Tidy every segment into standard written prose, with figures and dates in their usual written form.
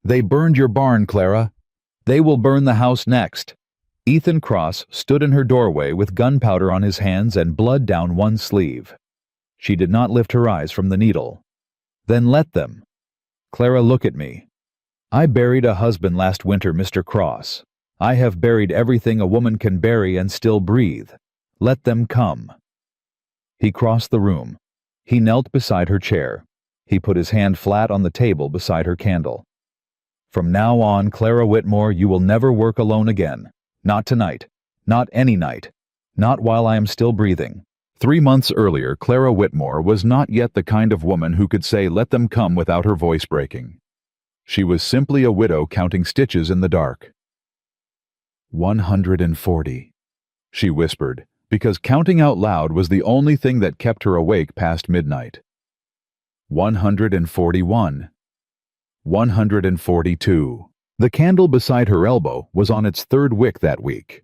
They burned your barn, Clara. They will burn the house next." Ethan Cross stood in her doorway with gunpowder on his hands and blood down one sleeve. She did not lift her eyes from the needle. "Then let them." "Clara, look at me. I buried a husband last winter, Mr. Cross. I have buried everything a woman can bury and still breathe. Let them come." He crossed the room. He knelt beside her chair. He put his hand flat on the table beside her candle. "From now on, Clara Whitmore, you will never work alone again. Not tonight. Not any night. Not while I am still breathing." 3 months earlier, Clara Whitmore was not yet the kind of woman who could say "let them come" without her voice breaking. She was simply a widow counting stitches in the dark. 140, she whispered, because counting out loud was the only thing that kept her awake past midnight. 141. 142. The candle beside her elbow was on its third wick that week.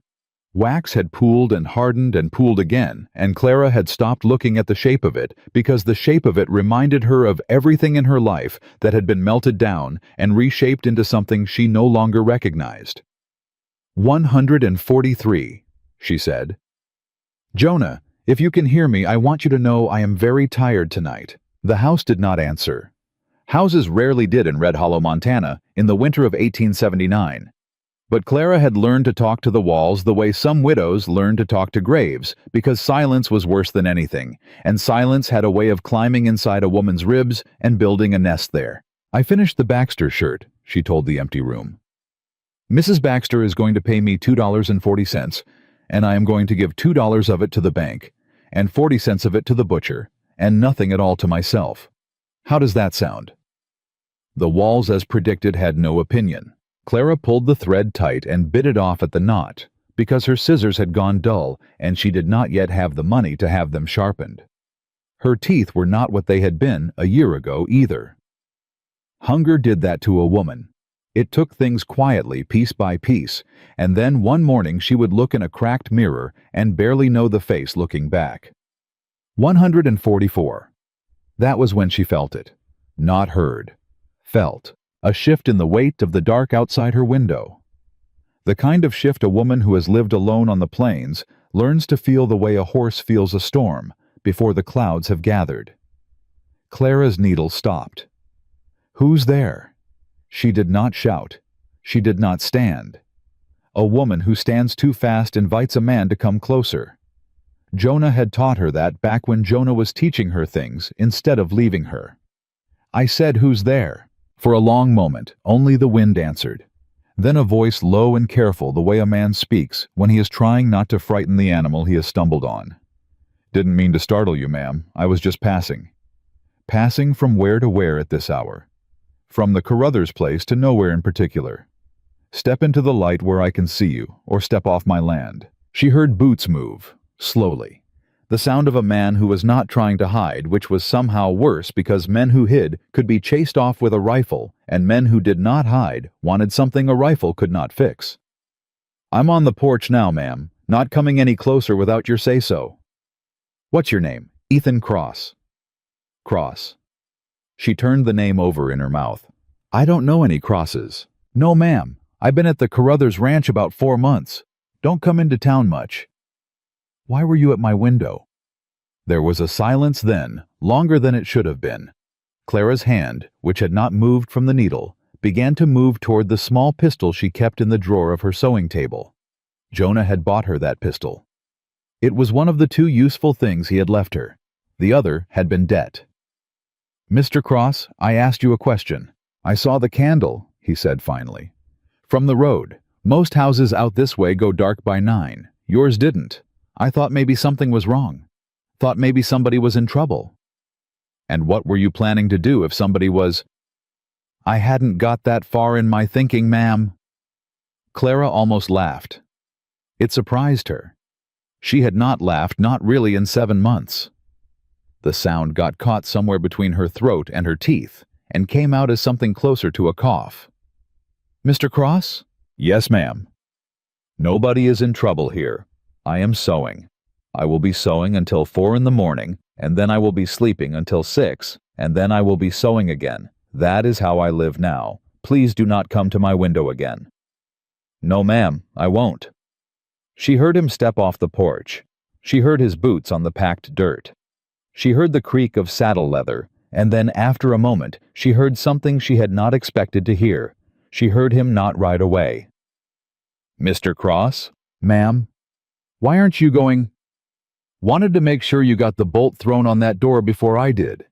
Wax had pooled and hardened and pooled again, and Clara had stopped looking at the shape of it because the shape of it reminded her of everything in her life that had been melted down and reshaped into something she no longer recognized. 143, she said. "Jonah, if you can hear me, I want you to know I am very tired tonight." The house did not answer. Houses rarely did in Red Hollow, Montana, in the winter of 1879. But Clara had learned to talk to the walls the way some widows learn to talk to graves, because silence was worse than anything, and silence had a way of climbing inside a woman's ribs and building a nest there. "I finished the Baxter shirt," she told the empty room. "Mrs. Baxter is going to pay me $2.40, and I am going to give $2 of it to the bank, and 40 cents of it to the butcher, and nothing at all to myself. How does that sound?" The walls, as predicted, had no opinion. Clara pulled the thread tight and bit it off at the knot, because her scissors had gone dull and she did not yet have the money to have them sharpened. Her teeth were not what they had been a year ago either. Hunger did that to a woman. It took things quietly, piece by piece, and then one morning she would look in a cracked mirror and barely know the face looking back. 144. That was when she felt it. Not heard. Felt. A shift in the weight of the dark outside her window. The kind of shift a woman who has lived alone on the plains learns to feel the way a horse feels a storm before the clouds have gathered. Clara's needle stopped. Who's there? She did not shout. She did not stand. A woman who stands too fast invites a man to come closer. Jonah had taught her that back when Jonah was teaching her things instead of leaving her. "I said, who's there?" For a long moment, only the wind answered. Then a voice low and careful, the way a man speaks when he is trying not to frighten the animal he has stumbled on. "Didn't mean to startle you, ma'am. I was just passing." Passing from where to where at this hour? From the Carruthers place to nowhere in particular. "Step into the light where I can see you, or step off my land." She heard boots move, slowly. The sound of a man who was not trying to hide, which was somehow worse because men who hid could be chased off with a rifle, and men who did not hide wanted something a rifle could not fix. "I'm on the porch now, ma'am. Not coming any closer without your say-so." "What's your name?" "Ethan Cross." "Cross." She turned the name over in her mouth. "I don't know any Crosses." "No, ma'am. I've been at the Carruthers Ranch about 4 months. Don't come into town much." "Why were you at my window?" There was a silence then, longer than it should have been. Clara's hand, which had not moved from the needle, began to move toward the small pistol she kept in the drawer of her sewing table. Jonah had bought her that pistol. It was one of the 2 useful things he had left her. The other had been debt. "Mr. Cross, I asked you a question. I saw the candle," he said finally. "From the road. Most houses out this way go dark by 9. Yours didn't. I thought maybe something was wrong. Thought maybe somebody was in trouble." "And what were you planning to do if somebody was—" "I hadn't got that far in my thinking, ma'am." Clara almost laughed. It surprised her. She had not laughed, not really, in 7 months. The sound got caught somewhere between her throat and her teeth, and came out as something closer to a cough. "Mr. Cross?" "Yes, ma'am." "Nobody is in trouble here. I am sewing. I will be sewing until 4 in the morning, and then I will be sleeping until 6, and then I will be sewing again. That is how I live now. please do not come to my window again." "No, ma'am, I won't." She heard him step off the porch. She heard his boots on the packed dirt. She heard the creak of saddle leather, and then after a moment she heard something she had not expected to hear. She heard him not ride away. "Mr. Cross?" "Ma'am?" "Why aren't you going—" "Wanted to make sure you got the bolt thrown on that door before I did."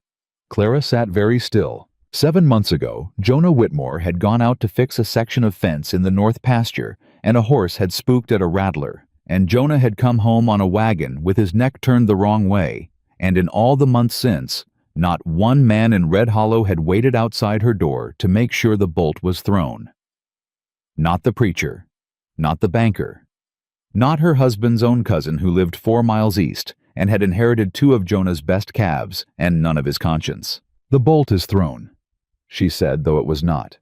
Clara sat very still. 7 months ago, Jonah Whitmore had gone out to fix a section of fence in the north pasture, and a horse had spooked at a rattler, and Jonah had come home on a wagon with his neck turned the wrong way, and in all the months since, not one man in Red Hollow had waited outside her door to make sure the bolt was thrown. Not the preacher, not the banker, not her husband's own cousin who lived 4 miles east and had inherited 2 of Jonah's best calves and none of his conscience. "The bolt is thrown," she said, though it was not.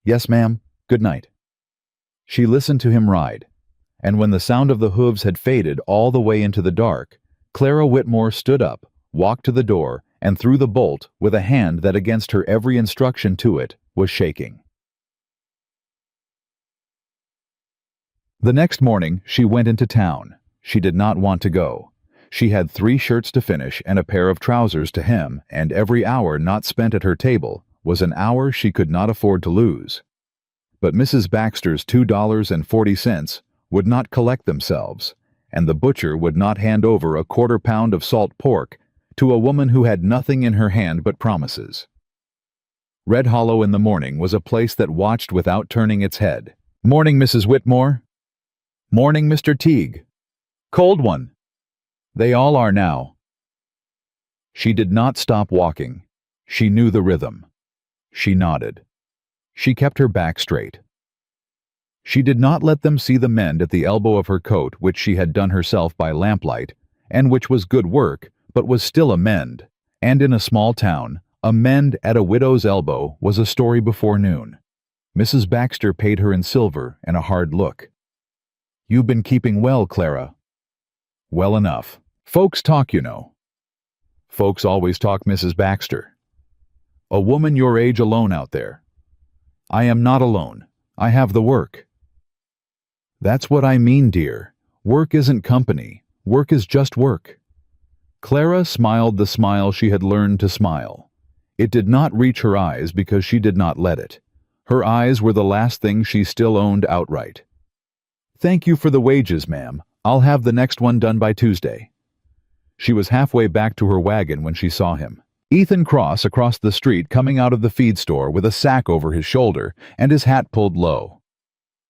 "Yes, ma'am. Good night." She listened to him ride, and when the sound of the hooves had faded all the way into the dark, Clara Whitmore stood up, walked to the door, and threw the bolt with a hand that, against her every instruction to it, was shaking. The next morning she went into town. She did not want to go. She had 3 shirts to finish and a pair of trousers to hem, and every hour not spent at her table was an hour she could not afford to lose. But Mrs. Baxter's $2.40 would not collect themselves, and the butcher would not hand over a 1/4 pound of salt pork to a woman who had nothing in her hand but promises. Red Hollow in the morning was a place that watched without turning its head. "Morning, Mrs. Whitmore." "Morning, Mr. Teague." "Cold one." "They all are now." She did not stop walking. She knew the rhythm. She nodded. She kept her back straight. She did not let them see the mend at the elbow of her coat which she had done herself by lamplight, and which was good work, but was still a mend, and in a small town, a mend at a widow's elbow was a story before noon. Mrs. Baxter paid her in silver and a hard look. "You've been keeping well, Clara." "Well enough. Folks talk, you know." "Folks always talk, Mrs. Baxter." "A woman your age alone out there." "I am not alone. I have the work." "That's what I mean, dear. Work isn't company. Work is just work." Clara smiled the smile she had learned to smile. It did not reach her eyes because she did not let it. Her eyes were the last thing she still owned outright. "Thank you for the wages, ma'am. I'll have the next one done by Tuesday." She was halfway back to her wagon when she saw him. Ethan Cross across the street coming out of the feed store with a sack over his shoulder and his hat pulled low.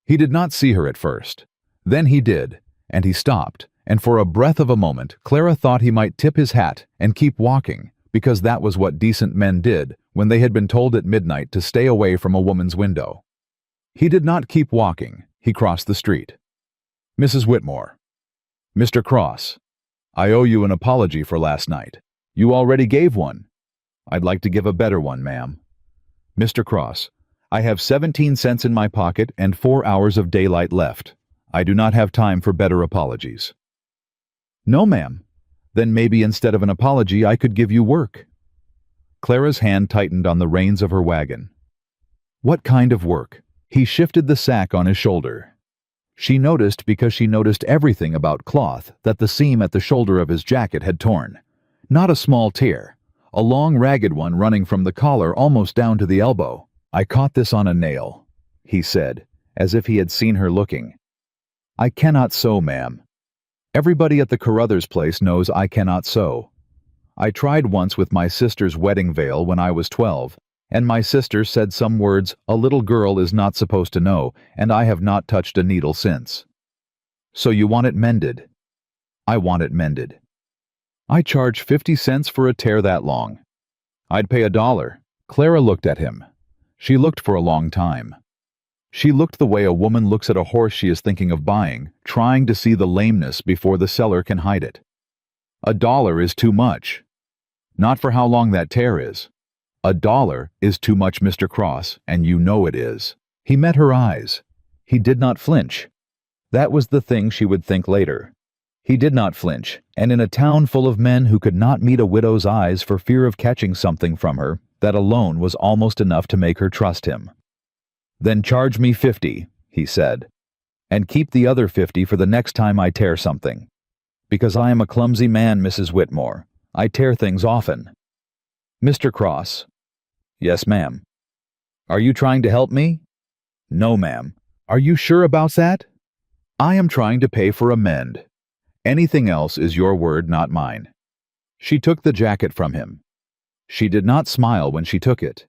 He did not see her at first. Then he did, and he stopped, and for a breath of a moment Clara thought he might tip his hat and keep walking, because that was what decent men did when they had been told at midnight to stay away from a woman's window. He did not keep walking. He crossed the street. "Mrs. Whitmore." "Mr. Cross, I owe you an apology for last night." "You already gave one." "I'd like to give a better one, ma'am." "Mr. Cross, I have 17 cents in my pocket and 4 hours of daylight left. I do not have time for better apologies." "No, ma'am. Then maybe instead of an apology I could give you work." Clara's hand tightened on the reins of her wagon. "What kind of work?" He shifted the sack on his shoulder. She noticed, because she noticed everything about cloth, that the seam at the shoulder of his jacket had torn. Not a small tear, a long ragged one running from the collar almost down to the elbow. "I caught this on a nail," he said, as if he had seen her looking. "I cannot sew, ma'am. Everybody at the Carruthers place knows I cannot sew. I tried once with my sister's wedding veil when I was 12, and my sister said some words a little girl is not supposed to know, and I have not touched a needle since." "So you want it mended?" "I want it mended." "I charge 50 cents for a tear that long." "I'd pay $1. Clara looked at him. She looked for a long time. She looked the way a woman looks at a horse she is thinking of buying, trying to see the lameness before the seller can hide it. $1 is too much. Not for how long that tear is. $1 is too much, Mr. Cross, and you know it is. He met her eyes. He did not flinch. That was the thing she would think later. He did not flinch, and in a town full of men who could not meet a widow's eyes for fear of catching something from her, that alone was almost enough to make her trust him. Then charge me 50, he said, and keep the other 50 for the next time I tear something. Because I am a clumsy man, Mrs. Whitmore. I tear things often. Mr. Cross. Yes, ma'am. Are you trying to help me? No, ma'am. Are you sure about that? I am trying to pay for a mend. Anything else is your word, not mine. She took the jacket from him. She did not smile when she took it.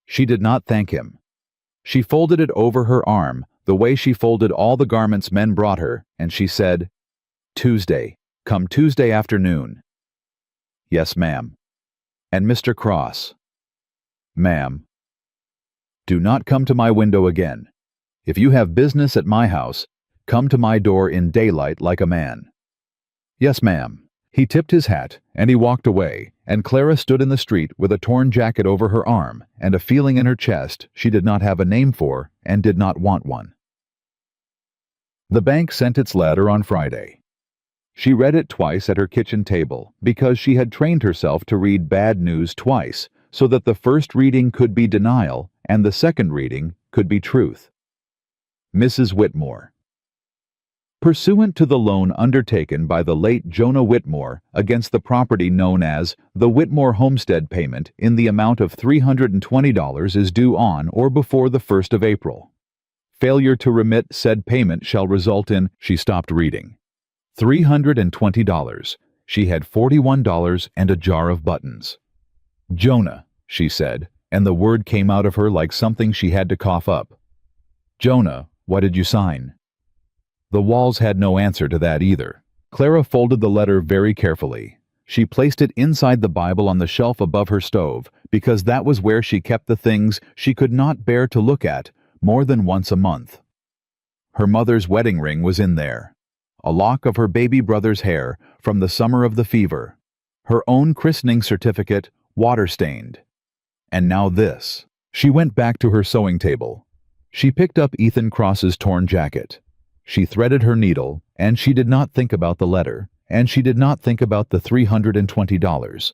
She did not thank him. She folded it over her arm, the way she folded all the garments men brought her, and she said, Tuesday. Come Tuesday afternoon. Yes, ma'am. And Mr. Cross. Ma'am. Do not come to my window again. If you have business at my house, come to my door in daylight like a man. Yes, ma'am. He tipped his hat, and he walked away, and Clara stood in the street with a torn jacket over her arm and a feeling in her chest she did not have a name for and did not want one. The bank sent its letter on Friday. She read it twice at her kitchen table because she had trained herself to read bad news twice, so that the first reading could be denial and the second reading could be truth. Mrs. Whitmore. Pursuant to the loan undertaken by the late Jonah Whitmore against the property known as the Whitmore Homestead payment in the amount of $320 is due on or before the 1st of April. Failure to remit said payment shall result in, she stopped reading. $320. She had $41 and a jar of buttons. Jonah, she said, and the word came out of her like something she had to cough up. Jonah, what did you sign? The walls had no answer to that either. Clara folded the letter very carefully. She placed it inside the Bible on the shelf above her stove, because that was where she kept the things she could not bear to look at more than once a month. Her mother's wedding ring was in there, a lock of her baby brother's hair from the summer of the fever, her own christening certificate, water-stained. And now this. She went back to her sewing table. She picked up Ethan Cross's torn jacket. She threaded her needle, and she did not think about the letter, and she did not think about the $320,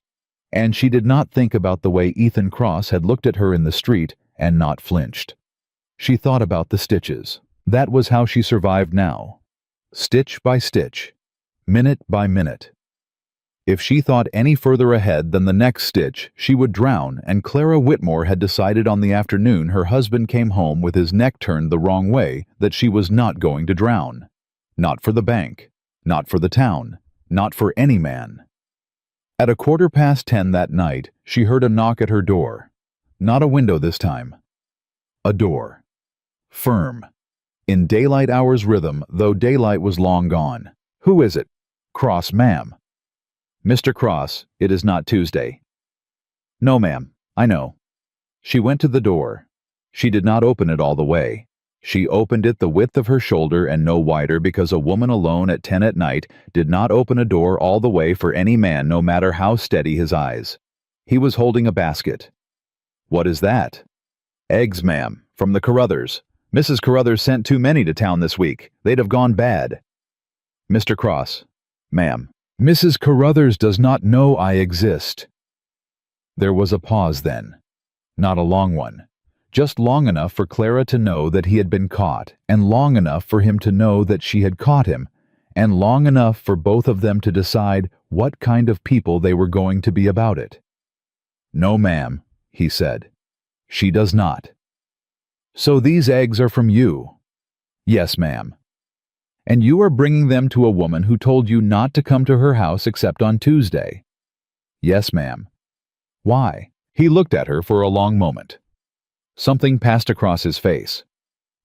and she did not think about the way Ethan Cross had looked at her in the street and not flinched. She thought about the stitches. That was how she survived now. Stitch by stitch, minute by minute. If she thought any further ahead than the next stitch, she would drown, and Clara Whitmore had decided on the afternoon her husband came home with his neck turned the wrong way that she was not going to drown. Not for the bank, not for the town, not for any man. At 10:15 that night, she heard a knock at her door. Not a window this time. A door. Firm. In daylight hours rhythm, though daylight was long gone. Who is it? Cross, ma'am. Mr. Cross, it is not Tuesday. No, ma'am, I know. She went to the door. She did not open it all the way. She opened it the width of her shoulder and no wider because a woman alone at 10 at night did not open a door all the way for any man no matter how steady his eyes. He was holding a basket. What is that? Eggs, ma'am, from the Carruthers. Mrs. Carruthers sent too many to town this week. They'd have gone bad. Mr. Cross, ma'am. Mrs. Carruthers does not know I exist. There was a pause then. Not a long one. Just long enough for Clara to know that he had been caught, and long enough for him to know that she had caught him, and long enough for both of them to decide what kind of people they were going to be about it. No, ma'am, he said. She does not. So these eggs are from you? Yes, ma'am. And you are bringing them to a woman who told you not to come to her house except on Tuesday? Yes, ma'am. Why? He looked at her for a long moment. Something passed across his face.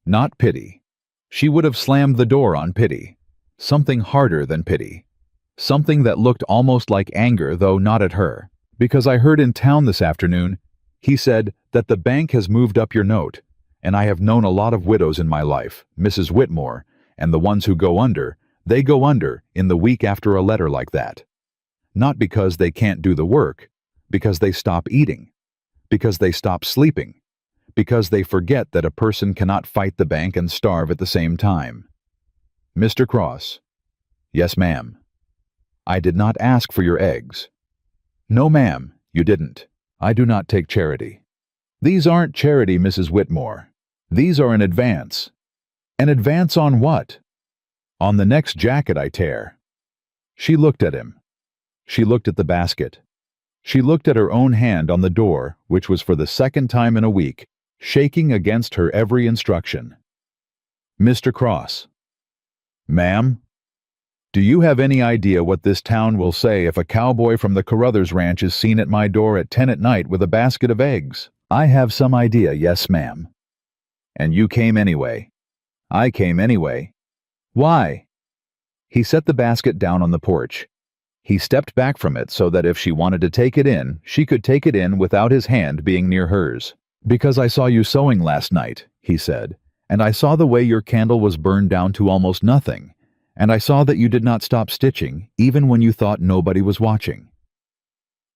Not pity. She would have slammed the door on pity. Something harder than pity. Something that looked almost like anger, though not at her. Because I heard in town this afternoon, he said that the bank has moved up your note, and I have known a lot of widows in my life, Mrs. Whitmore, and the ones who go under, they go under in the week after a letter like that. Not because they can't do the work, because they stop eating, because they stop sleeping, because they forget that a person cannot fight the bank and starve at the same time. Mr. Cross. Yes, ma'am. I did not ask for your eggs. No, ma'am, you didn't. I do not take charity. These aren't charity, Mrs. Whitmore. These are an advance. An advance on what? On the next jacket I tear. She looked at him. She looked at the basket. She looked at her own hand on the door, which was for the second time in a week, shaking against her every instruction. Mr. Cross. Ma'am? Do you have any idea what this town will say if a cowboy from the Carruthers Ranch is seen at my door at 10 at night with a basket of eggs? I have some idea, yes, ma'am. And you came anyway. I came anyway. Why? He set the basket down on the porch. He stepped back from it so that if she wanted to take it in, she could take it in without his hand being near hers. Because I saw you sewing last night, he said, and I saw the way your candle was burned down to almost nothing, and I saw that you did not stop stitching, even when you thought nobody was watching.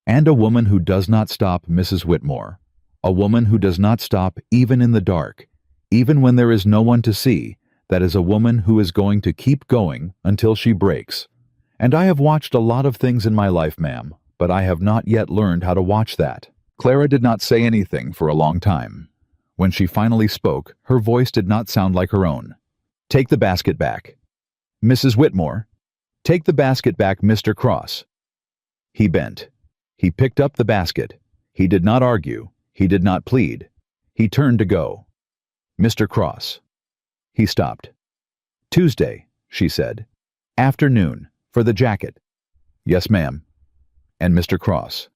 And a woman who does not stop, Mrs. Whitmore, a woman who does not stop even in the dark, even when there is no one to see, that is a woman who is going to keep going until she breaks. And I have watched a lot of things in my life, ma'am, but I have not yet learned how to watch that. Clara did not say anything for a long time. When she finally spoke, her voice did not sound like her own. Take the basket back. Mrs. Whitmore, take the basket back, Mr. Cross. He bent. He picked up the basket. He did not argue. He did not plead. He turned to go. Mr. Cross. He stopped. Tuesday, she said. Afternoon. For the jacket. Yes, ma'am. And Mr. Cross.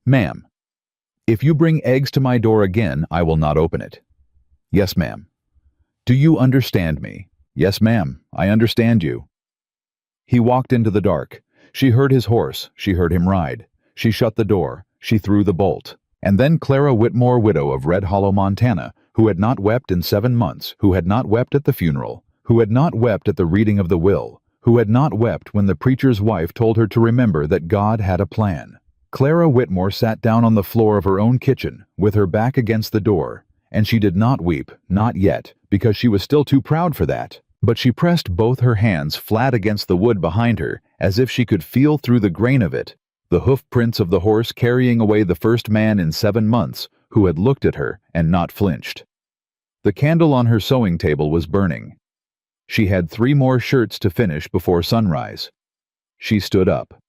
Ma'am. If you bring eggs to my door again, I will not open it. Yes, ma'am. Do you understand me? Yes, ma'am. I understand you. He walked into the dark. She heard his horse. She heard him ride. She shut the door. She threw the bolt. And then Clara Whitmore, widow of Red Hollow, Montana, who had not wept in 7 months, who had not wept at the funeral, who had not wept at the reading of the will, who had not wept when the preacher's wife told her to remember that God had a plan. Clara Whitmore sat down on the floor of her own kitchen, with her back against the door, and she did not weep, not yet, because she was still too proud for that. But she pressed both her hands flat against the wood behind her, as if she could feel through the grain of it, the hoof prints of the horse carrying away the first man in 7 months, who had looked at her and not flinched. The candle on her sewing table was burning. She had 3 more shirts to finish before sunrise. She stood up.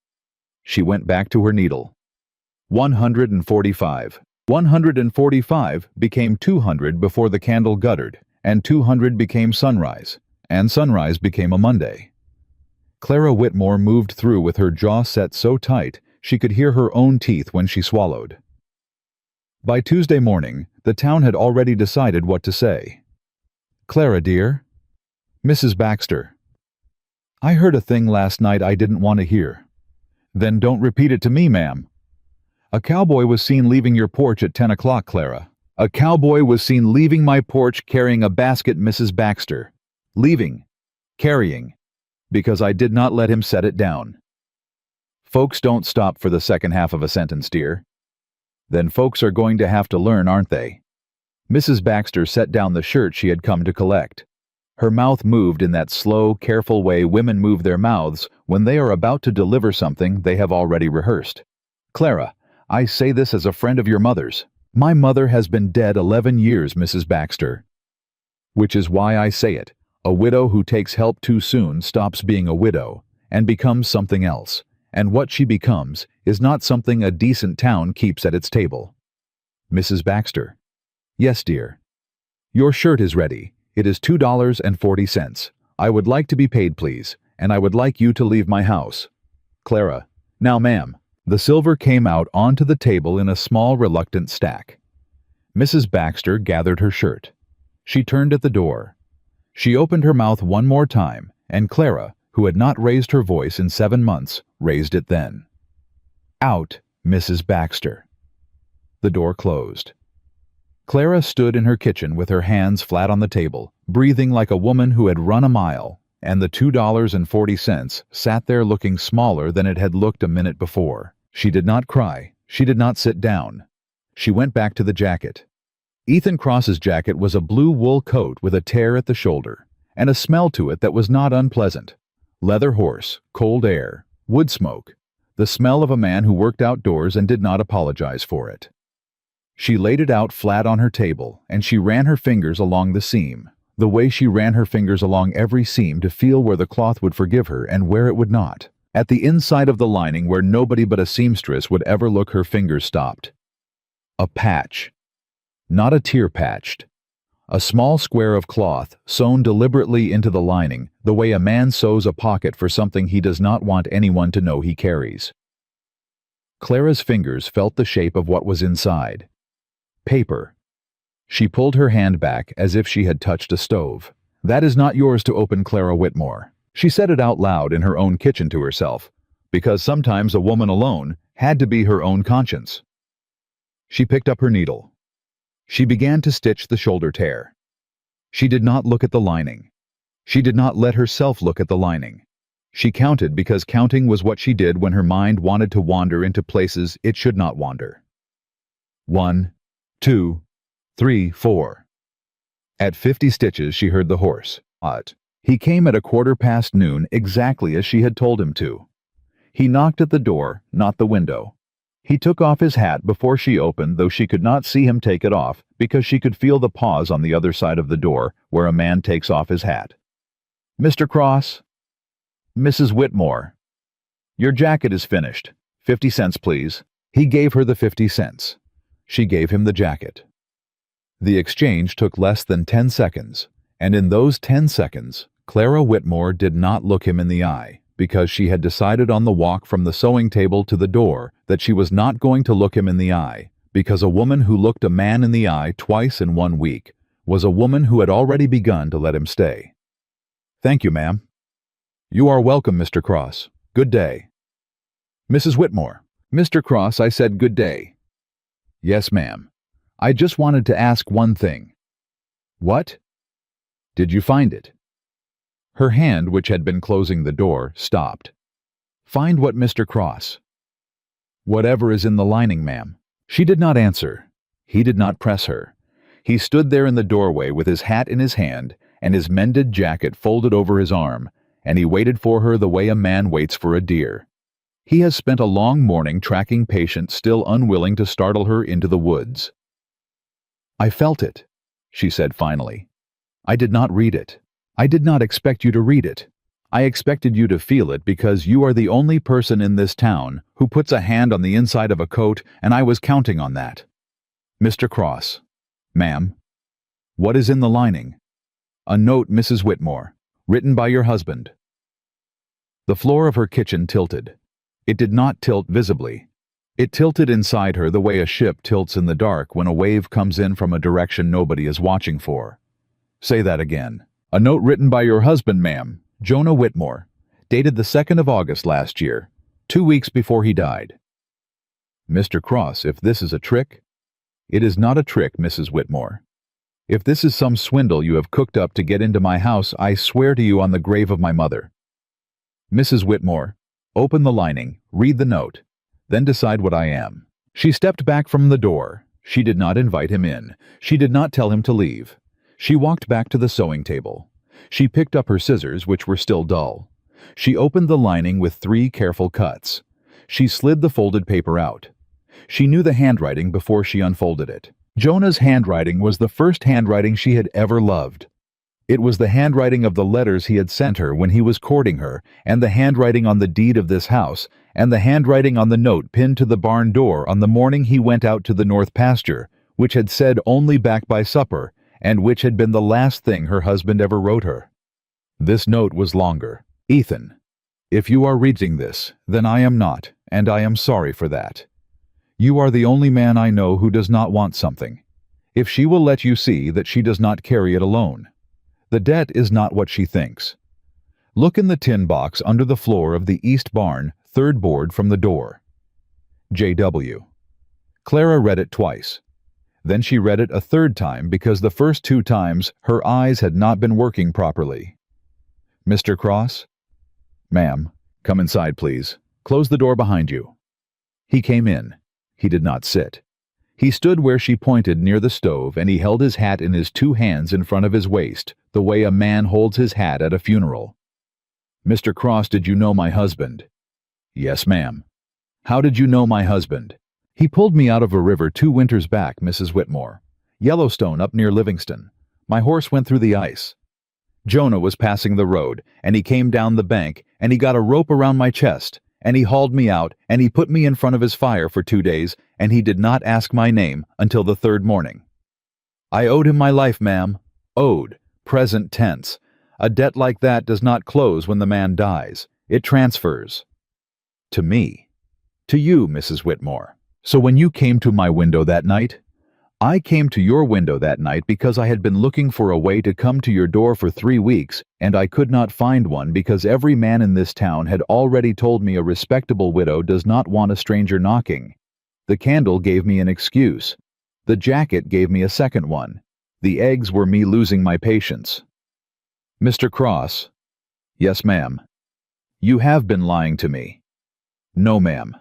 She went back to her needle. 145. 145 became 200 before the candle guttered, and 200 became sunrise, and sunrise became a Monday. Clara Whitmore moved through with her jaw set so tight she could hear her own teeth when she swallowed. By Tuesday morning, the town had already decided what to say. Clara, dear. Mrs. Baxter. I heard a thing last night I didn't want to hear. Then don't repeat it to me, ma'am. A cowboy was seen leaving your porch at 10 o'clock, Clara. A cowboy was seen leaving my porch carrying a basket, Mrs. Baxter. Leaving. Carrying. Because I did not let him set it down. Folks don't stop for the second half of a sentence, dear. Then folks are going to have to learn, aren't they? Mrs. Baxter set down the shirt she had come to collect. Her mouth moved in that slow, careful way women move their mouths when they are about to deliver something they have already rehearsed. Clara, I say this as a friend of your mother's. My mother has been dead 11 years, Mrs. Baxter. Which is why I say it. A widow who takes help too soon stops being a widow and becomes something else, and what she becomes is not something a decent town keeps at its table. Mrs. Baxter. Yes, dear. Your shirt is ready. It is $2.40. I would like to be paid, please, and I would like you to leave my house. Clara. Now, ma'am. The silver came out onto the table in a small, reluctant stack. Mrs. Baxter gathered her shirt. She turned at the door. She opened her mouth one more time, and Clara, who had not raised her voice in 7 months, raised it then. Out, Mrs. Baxter. The door closed. Clara stood in her kitchen with her hands flat on the table, breathing like a woman who had run a mile, and the $2.40 sat there looking smaller than it had looked a minute before. She did not cry. She did not sit down. She went back to the jacket. Ethan Cross's jacket was a blue wool coat with a tear at the shoulder, and a smell to it that was not unpleasant. Leather horse, cold air, wood smoke, the smell of a man who worked outdoors and did not apologize for it. She laid it out flat on her table, and she ran her fingers along the seam, the way she ran her fingers along every seam to feel where the cloth would forgive her and where it would not. At the inside of the lining where nobody but a seamstress would ever look, her fingers stopped. A patch. Not a tear patched. A small square of cloth sewn deliberately into the lining, the way a man sews a pocket for something he does not want anyone to know he carries. Clara's fingers felt the shape of what was inside. Paper. She pulled her hand back as if she had touched a stove. "That is not yours to open, Clara Whitmore." She said it out loud in her own kitchen to herself, because sometimes a woman alone had to be her own conscience. She picked up her needle. She began to stitch the shoulder tear. She did not look at the lining. She did not let herself look at the lining. She counted because counting was what she did when her mind wanted to wander into places it should not wander. 1, 2, 3, 4. At 50 stitches she heard the horse. He came at 1:15 exactly as she had told him to. He knocked at the door, not the window. He took off his hat before she opened, though she could not see him take it off because she could feel the pause on the other side of the door where a man takes off his hat. "Mr. Cross?" "Mrs. Whitmore." "Your jacket is finished. 50 cents, please." He gave her the 50 cents. She gave him the jacket. The exchange took less than 10 seconds, and in those 10 seconds, Clara Whitmore did not look him in the eye, because she had decided on the walk from the sewing table to the door that she was not going to look him in the eye, because a woman who looked a man in the eye twice in 1 week was a woman who had already begun to let him stay. "Thank you, ma'am." "You are welcome, Mr. Cross. Good day." "Mrs. Whitmore." "Mr. Cross, I said good day." "Yes, ma'am. I just wanted to ask one thing." "What?" "Did you find it?" Her hand, which had been closing the door, stopped. "Find what, Mr. Cross?" "Whatever is in the lining, ma'am." She did not answer. He did not press her. He stood there in the doorway with his hat in his hand and his mended jacket folded over his arm, and he waited for her the way a man waits for a deer. He has spent a long morning tracking patience, still unwilling to startle her into the woods. "I felt it," she said finally. "I did not read it. I did not expect you to read it. I expected you to feel it because you are the only person in this town who puts a hand on the inside of a coat, and I was counting on that." "Mr. Cross." "Ma'am." "What is in the lining?" "A note, Mrs. Whitmore. Written by your husband." The floor of her kitchen tilted. It did not tilt visibly. It tilted inside her the way a ship tilts in the dark when a wave comes in from a direction nobody is watching for. "Say that again." "A note written by your husband, ma'am, Jonah Whitmore, dated the 2nd of August last year, 2 weeks before he died." "Mr. Cross, if this is a trick—" "It is not a trick, Mrs. Whitmore. If this is some swindle you have cooked up to get into my house, I swear to you on the grave of my mother." "Mrs. Whitmore, open the lining, read the note, then decide what I am." She stepped back from the door. She did not invite him in. She did not tell him to leave. She walked back to the sewing table. She picked up her scissors, which were still dull. She opened the lining with 3 careful cuts. She slid the folded paper out. She knew the handwriting before she unfolded it. Jonah's handwriting was the first handwriting she had ever loved. It was the handwriting of the letters he had sent her when he was courting her, and the handwriting on the deed of this house, and the handwriting on the note pinned to the barn door on the morning he went out to the north pasture, which had said "only back by supper," and which had been the last thing her husband ever wrote her. This note was longer. "Ethan, if you are reading this, then I am not, and I am sorry for that. You are the only man I know who does not want something. If she will let you see that she does not carry it alone. The debt is not what she thinks. Look in the tin box under the floor of the east barn, 3rd board from the door. J.W." Clara read it twice. Then she read it a 3rd time because the first 2 times her eyes had not been working properly. "Mr. Cross?" "Ma'am, come inside, please. Close the door behind you." He came in. He did not sit. He stood where she pointed near the stove, and he held his hat in his 2 hands in front of his waist, the way a man holds his hat at a funeral. "Mr. Cross, did you know my husband?" "Yes, ma'am." "How did you know my husband?" He pulled me out of a river 2 winters back, Mrs. Whitmore. Yellowstone up near Livingston. My horse went through the ice. Jonah was passing the road, and he came down the bank, and he got a rope around my chest, and he hauled me out, and he put me in front of his fire for 2 days, and he did not ask my name until the third morning. I owed him my life, ma'am. Owed, present tense. A debt like that does not close when the man dies. It transfers. To me. To you, Mrs. Whitmore. So when you came to my window that night, I came to your window that night because I had been looking for a way to come to your door for 3 weeks, and I could not find one because every man in this town had already told me a respectable widow does not want a stranger knocking. The candle gave me an excuse. The jacket gave me a second one. The eggs were me losing my patience. Mr. Cross. Yes, ma'am. You have been lying to me. No, ma'am.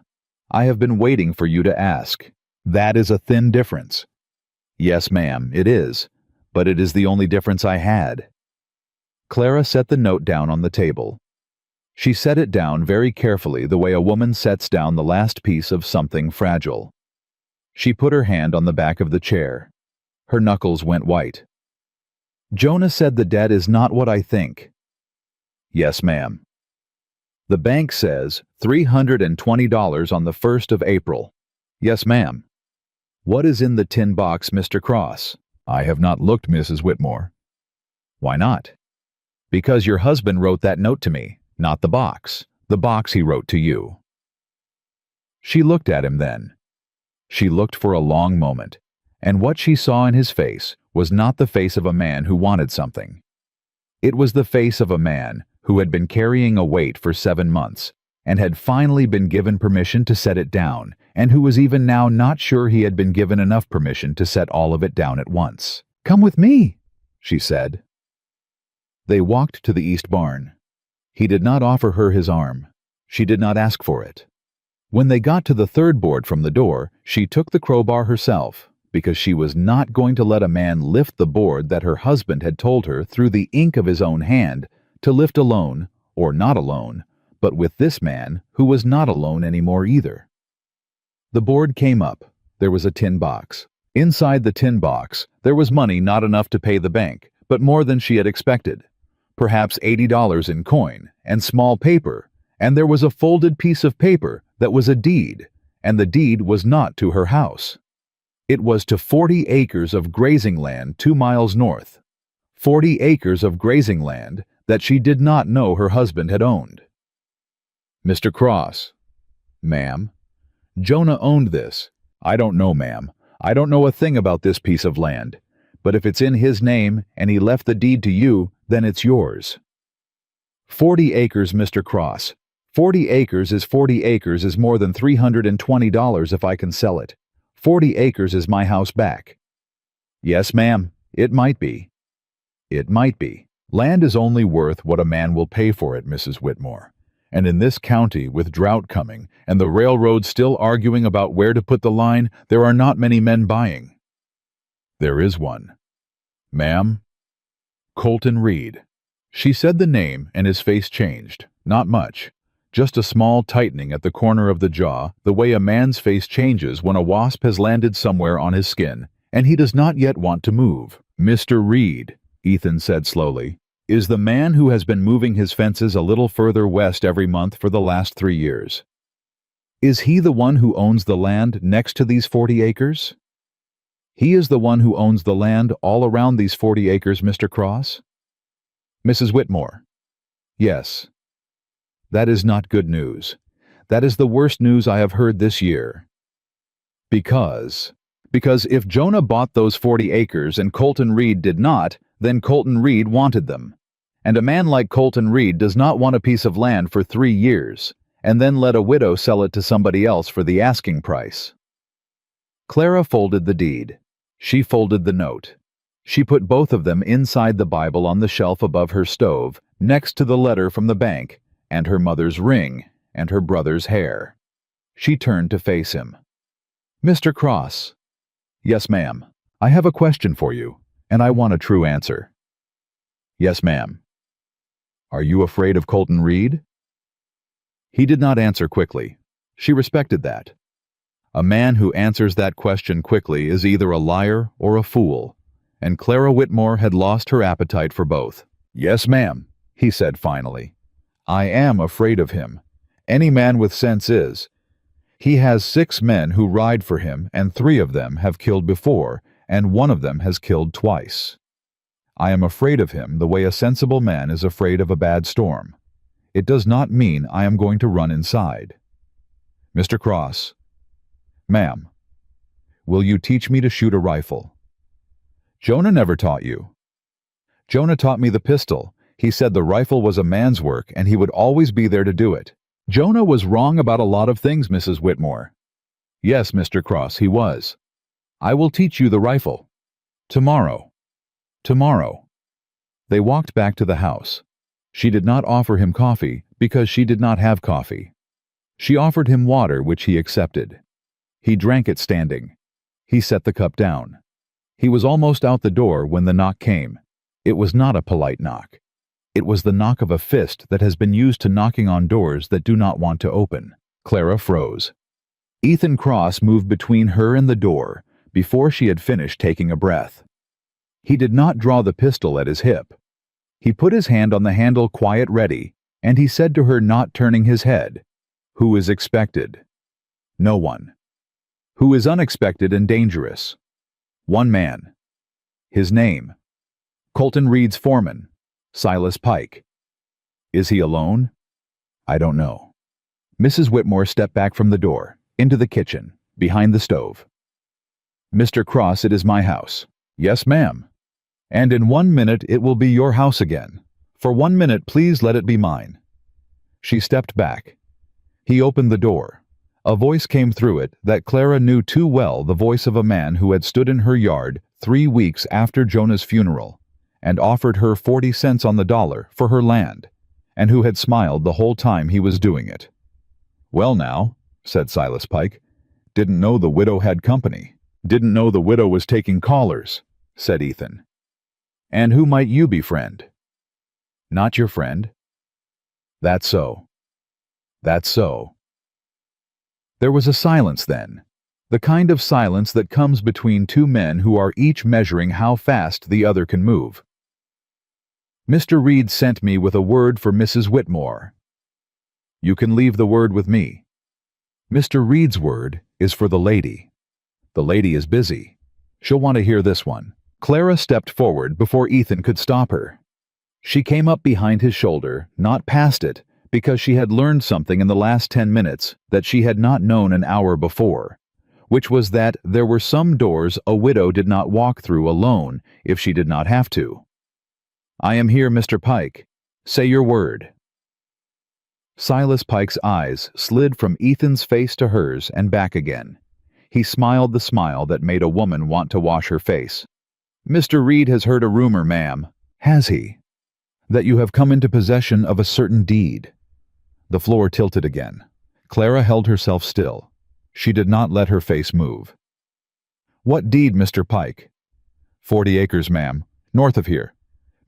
I have been waiting for you to ask. That is a thin difference. Yes, ma'am, it is, but it is the only difference I had. Clara set the note down on the table. She set it down very carefully, the way a woman sets down the last piece of something fragile. She put her hand on the back of the chair. Her knuckles went white. Jonah said the debt is not what I think. Yes, ma'am. The bank says $320 on the 1st of April. Yes, ma'am. What is in the tin box, Mr. Cross? I have not looked, Mrs. Whitmore. Why not? Because your husband wrote that note to me, not the box. The box he wrote to you. She looked at him then. She looked for a long moment, and what she saw in his face was not the face of a man who wanted something. It was the face of a man who had been carrying a weight for 7 months, and had finally been given permission to set it down, and who was even now not sure he had been given enough permission to set all of it down at once. "Come with me," she said. They walked to the east barn. He did not offer her his arm. She did not ask for it. When they got to the third board from the door, she took the crowbar herself, because she was not going to let a man lift the board that her husband had told her through the ink of his own hand to lift alone, or not alone, but with this man who was not alone anymore either. The board came up. There was a tin box. Inside the tin box, there was money not enough to pay the bank, but more than she had expected. Perhaps $80 in coin, and small paper, and there was a folded piece of paper that was a deed, and the deed was not to her house. It was to 40 acres of grazing land 2 miles north. 40 acres of grazing land that she did not know her husband had owned. Mr. Cross. Ma'am. Jonah owned this. I don't know, ma'am. I don't know a thing about this piece of land. But if it's in his name and he left the deed to you, then it's yours. 40 acres, Mr. Cross. 40 acres is more than $320 if I can sell it. 40 acres is my house back. Yes, ma'am. It might be. It might be. Land is only worth what a man will pay for it, Mrs. Whitmore. And in this county, with drought coming, and the railroad still arguing about where to put the line, there are not many men buying. There is one. Ma'am? Colton Reed. She said the name, and his face changed. Not much. Just a small tightening at the corner of the jaw, the way a man's face changes when a wasp has landed somewhere on his skin, and he does not yet want to move. Mr. Reed, Ethan said slowly, is the man who has been moving his fences a little further west every month for the last 3 years. Is he the one who owns the land next to these 40 acres? He is the one who owns the land all around these 40 acres, Mr. Cross? Mrs. Whitmore. Yes. That is not good news. That is the worst news I have heard this year. Because if Jonah bought those 40 acres and Colton Reed did not, then Colton Reed wanted them. And a man like Colton Reed does not want a piece of land for 3 years, and then let a widow sell it to somebody else for the asking price. Clara folded the deed. She folded the note. She put both of them inside the Bible on the shelf above her stove, next to the letter from the bank, and her mother's ring, and her brother's hair. She turned to face him. Mr. Cross. Yes, ma'am. I have a question for you, and I want a true answer. Yes, ma'am. Are you afraid of Colton Reed? He did not answer quickly. She respected that. A man who answers that question quickly is either a liar or a fool, and Clara Whitmore had lost her appetite for both. "Yes, ma'am," he said finally. "I am afraid of him. Any man with sense is. He has 6 men who ride for him, and 3 of them have killed before, and 1 of them has killed twice. I am afraid of him the way a sensible man is afraid of a bad storm. It does not mean I am going to run inside. Mr. Cross." "Ma'am." "Will you teach me to shoot a rifle?" "Jonah never taught you." "Jonah taught me the pistol. He said the rifle was a man's work and he would always be there to do it." "Jonah was wrong about a lot of things, Mrs. Whitmore." "Yes, Mr. Cross, he was. I will teach you the rifle. Tomorrow." "Tomorrow." They walked back to the house. She did not offer him coffee because she did not have coffee. She offered him water, which he accepted. He drank it standing. He set the cup down. He was almost out the door when the knock came. It was not a polite knock. It was the knock of a fist that has been used to knocking on doors that do not want to open. Clara froze. Ethan Cross moved between her and the door before she had finished taking a breath. He did not draw the pistol at his hip. He put his hand on the handle quiet ready, and he said to her, not turning his head, "Who is expected?" "No one." "Who is unexpected and dangerous?" "One man." "His name?" "Colton Reed's foreman, Silas Pike." "Is he alone?" "I don't know." Mrs. Whitmore stepped back from the door, into the kitchen, behind the stove. "Mr. Cross, it is my house." "Yes, ma'am." "And in 1 minute it will be your house again. For 1 minute please let it be mine." She stepped back. He opened the door. A voice came through it that Clara knew too well, the voice of a man who had stood in her yard 3 weeks after Jonah's funeral and offered her 40 cents on the dollar for her land, and who had smiled the whole time he was doing it. "Well now," said Silas Pike. "Didn't know the widow had company." "Didn't know the widow was taking callers," said Ethan. "And who might you be, friend?" "Not your friend." "That's so." "That's so." There was a silence then, the kind of silence that comes between 2 men who are each measuring how fast the other can move. "Mr. Reed sent me with a word for Mrs. Whitmore." "You can leave the word with me." "Mr. Reed's word is for the lady. The lady is busy. She'll want to hear this one." Clara stepped forward before Ethan could stop her. She came up behind his shoulder, not past it, because she had learned something in the last 10 minutes that she had not known an hour before, which was that there were some doors a widow did not walk through alone if she did not have to. "I am here, Mr. Pike. Say your word." Silas Pike's eyes slid from Ethan's face to hers and back again. He smiled the smile that made a woman want to wash her face. "Mr. Reed has heard a rumor, ma'am." "Has he?" "That you have come into possession of a certain deed." The floor tilted again. Clara held herself still. She did not let her face move. "What deed, Mr. Pike?" 40 acres, ma'am, north of here.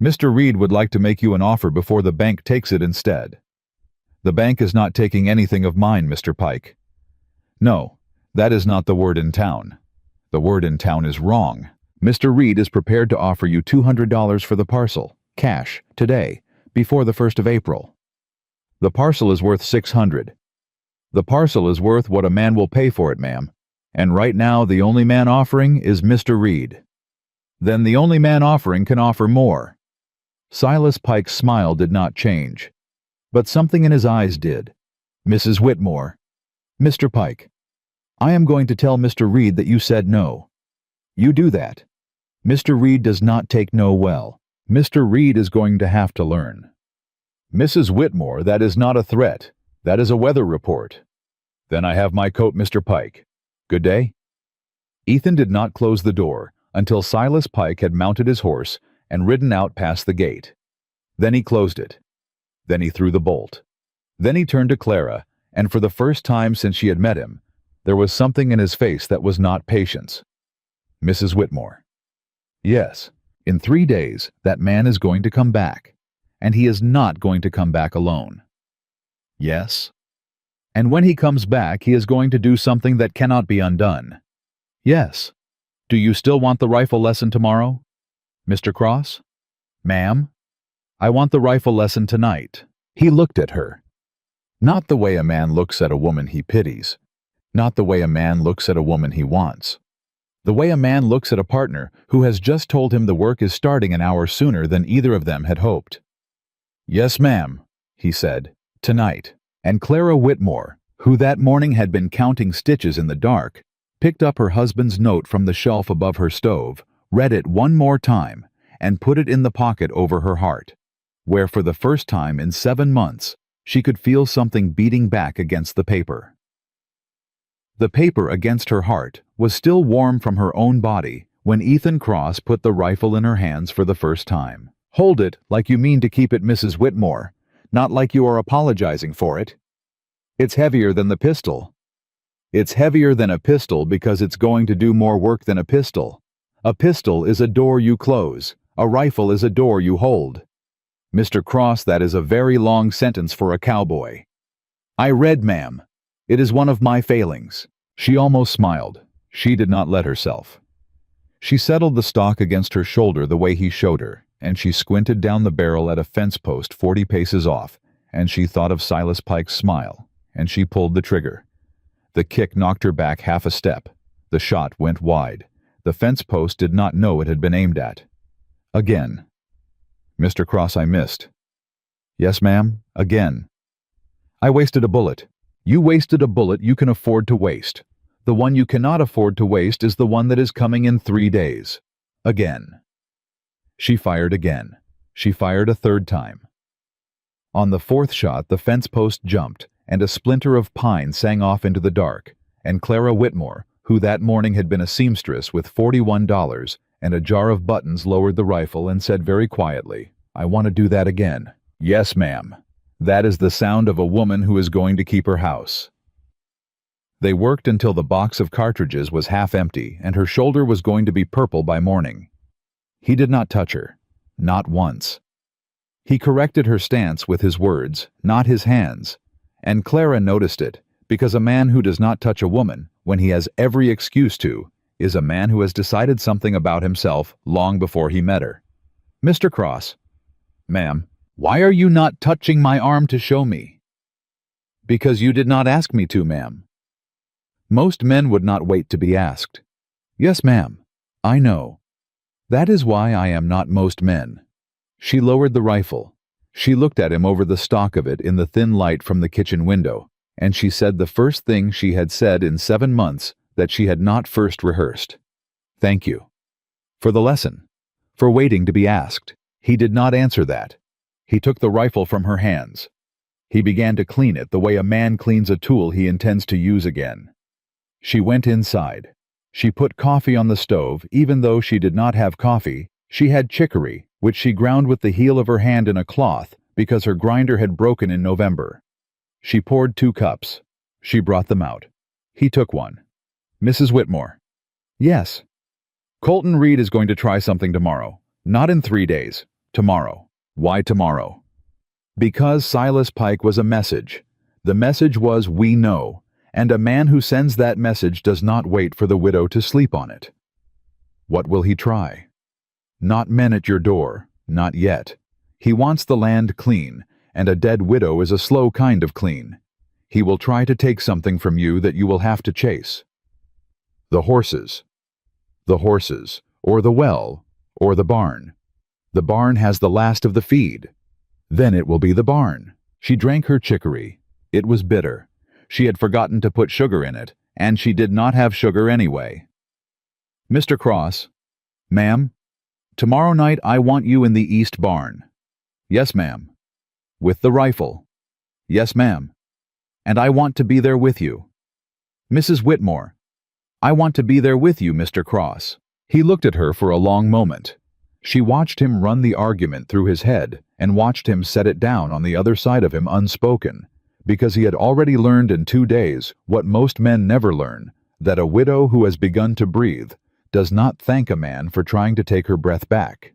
Mr. Reed would like to make you an offer before the bank takes it instead." "The bank is not taking anything of mine, Mr. Pike." "No, that is not the word in town. The word in town is wrong. Mr. Reed is prepared to offer you $200 for the parcel, cash, today, before the 1st of April. The parcel is worth $600. The parcel is worth what a man will pay for it, ma'am, and right now the only man offering is Mr. Reed." "Then the only man offering can offer more." Silas Pike's smile did not change, but something in his eyes did. "Mrs. Whitmore." "Mr. Pike, I am going to tell Mr. Reed that you said no. You do that. Mr. Reed does not take no well. Mr. Reed is going to have to learn." "Mrs. Whitmore, that is not a threat. That is a weather report." "Then I have my coat, Mr. Pike. Good day." Ethan did not close the door until Silas Pike had mounted his horse and ridden out past the gate. Then he closed it. Then he threw the bolt. Then he turned to Clara, and for the first time since she had met him, there was something in his face that was not patience. "Mrs. Whitmore." "Yes, in 3 days that man is going to come back, and he is not going to come back alone." "Yes?" And when he comes back, he is going to do something that cannot be undone. Yes. Do you still want the rifle lesson tomorrow, Mr. Cross? Ma'am? I want the rifle lesson tonight. He looked at her. Not the way a man looks at a woman he pities. Not the way a man looks at a woman he wants. The way a man looks at a partner who has just told him the work is starting an hour sooner than either of them had hoped. Yes, ma'am, he said, tonight. And Clara Whitmore, who that morning had been counting stitches in the dark, picked up her husband's note from the shelf above her stove, read it one more time, and put it in the pocket over her heart, where for the first time in 7 months she could feel something beating back against the paper. The paper against her heart was still warm from her own body when Ethan Cross put the rifle in her hands for the first time. Hold it like you mean to keep it, Mrs. Whitmore, not like you are apologizing for it. It's heavier than the pistol. It's heavier than a pistol because it's going to do more work than a pistol. A pistol is a door you close. A rifle is a door you hold. Mr. Cross, that is a very long sentence for a cowboy. I read, ma'am. It is one of my failings. She almost smiled. She did not let herself. She settled the stock against her shoulder the way he showed her, and she squinted down the barrel at a fence post 40 paces off, and she thought of Silas Pike's smile, and she pulled the trigger. The kick knocked her back half a step. The shot went wide. The fence post did not know it had been aimed at. Again. Mr. Cross, I missed. Yes, ma'am, again. I wasted a bullet. You wasted a bullet you can afford to waste. The one you cannot afford to waste is the one that is coming in 3 days. Again. She fired again. She fired a third time. On the fourth shot, the fence post jumped, and a splinter of pine sang off into the dark, and Clara Whitmore, who that morning had been a seamstress with $41 and a jar of buttons, lowered the rifle and said very quietly, I want to do that again. Yes, ma'am. That is the sound of a woman who is going to keep her house. They worked until the box of cartridges was half empty and her shoulder was going to be purple by morning. He did not touch her. Not once. He corrected her stance with his words, not his hands, and Clara noticed it, because a man who does not touch a woman, when he has every excuse to, is a man who has decided something about himself long before he met her. Mr. Cross. Ma'am. Why are you not touching my arm to show me? Because you did not ask me to, ma'am. Most men would not wait to be asked. Yes, ma'am. I know. That is why I am not most men. She lowered the rifle. She looked at him over the stock of it in the thin light from the kitchen window, and she said the first thing she had said in 7 months that she had not first rehearsed. Thank you. For the lesson. For waiting to be asked. He did not answer that. He took the rifle from her hands. He began to clean it the way a man cleans a tool he intends to use again. She went inside. She put coffee on the stove. Even though she did not have coffee, she had chicory, which she ground with the heel of her hand in a cloth because her grinder had broken in November. She poured 2 cups. She brought them out. He took one. Mrs. Whitmore. Yes. Colton Reed is going to try something tomorrow. Not in 3 days. Tomorrow. Why tomorrow? Because Silas Pike was a message. The message was, we know, and a man who sends that message does not wait for the widow to sleep on it. What will he try? Not men at your door, not yet. He wants the land clean, and a dead widow is a slow kind of clean. He will try to take something from you that you will have to chase. The horses. The horses, or the well, or the barn. The barn has the last of the feed. Then it will be the barn. She drank her chicory. It was bitter. She had forgotten to put sugar in it, and she did not have sugar anyway. Mr. Cross. Ma'am. Tomorrow night I want you in the east barn. Yes, ma'am. With the rifle. Yes, ma'am. And I want to be there with you. Mrs. Whitmore. I want to be there with you, Mr. Cross. He looked at her for a long moment. She watched him run the argument through his head and watched him set it down on the other side of him unspoken, because he had already learned in 2 days what most men never learn, that a widow who has begun to breathe does not thank a man for trying to take her breath back.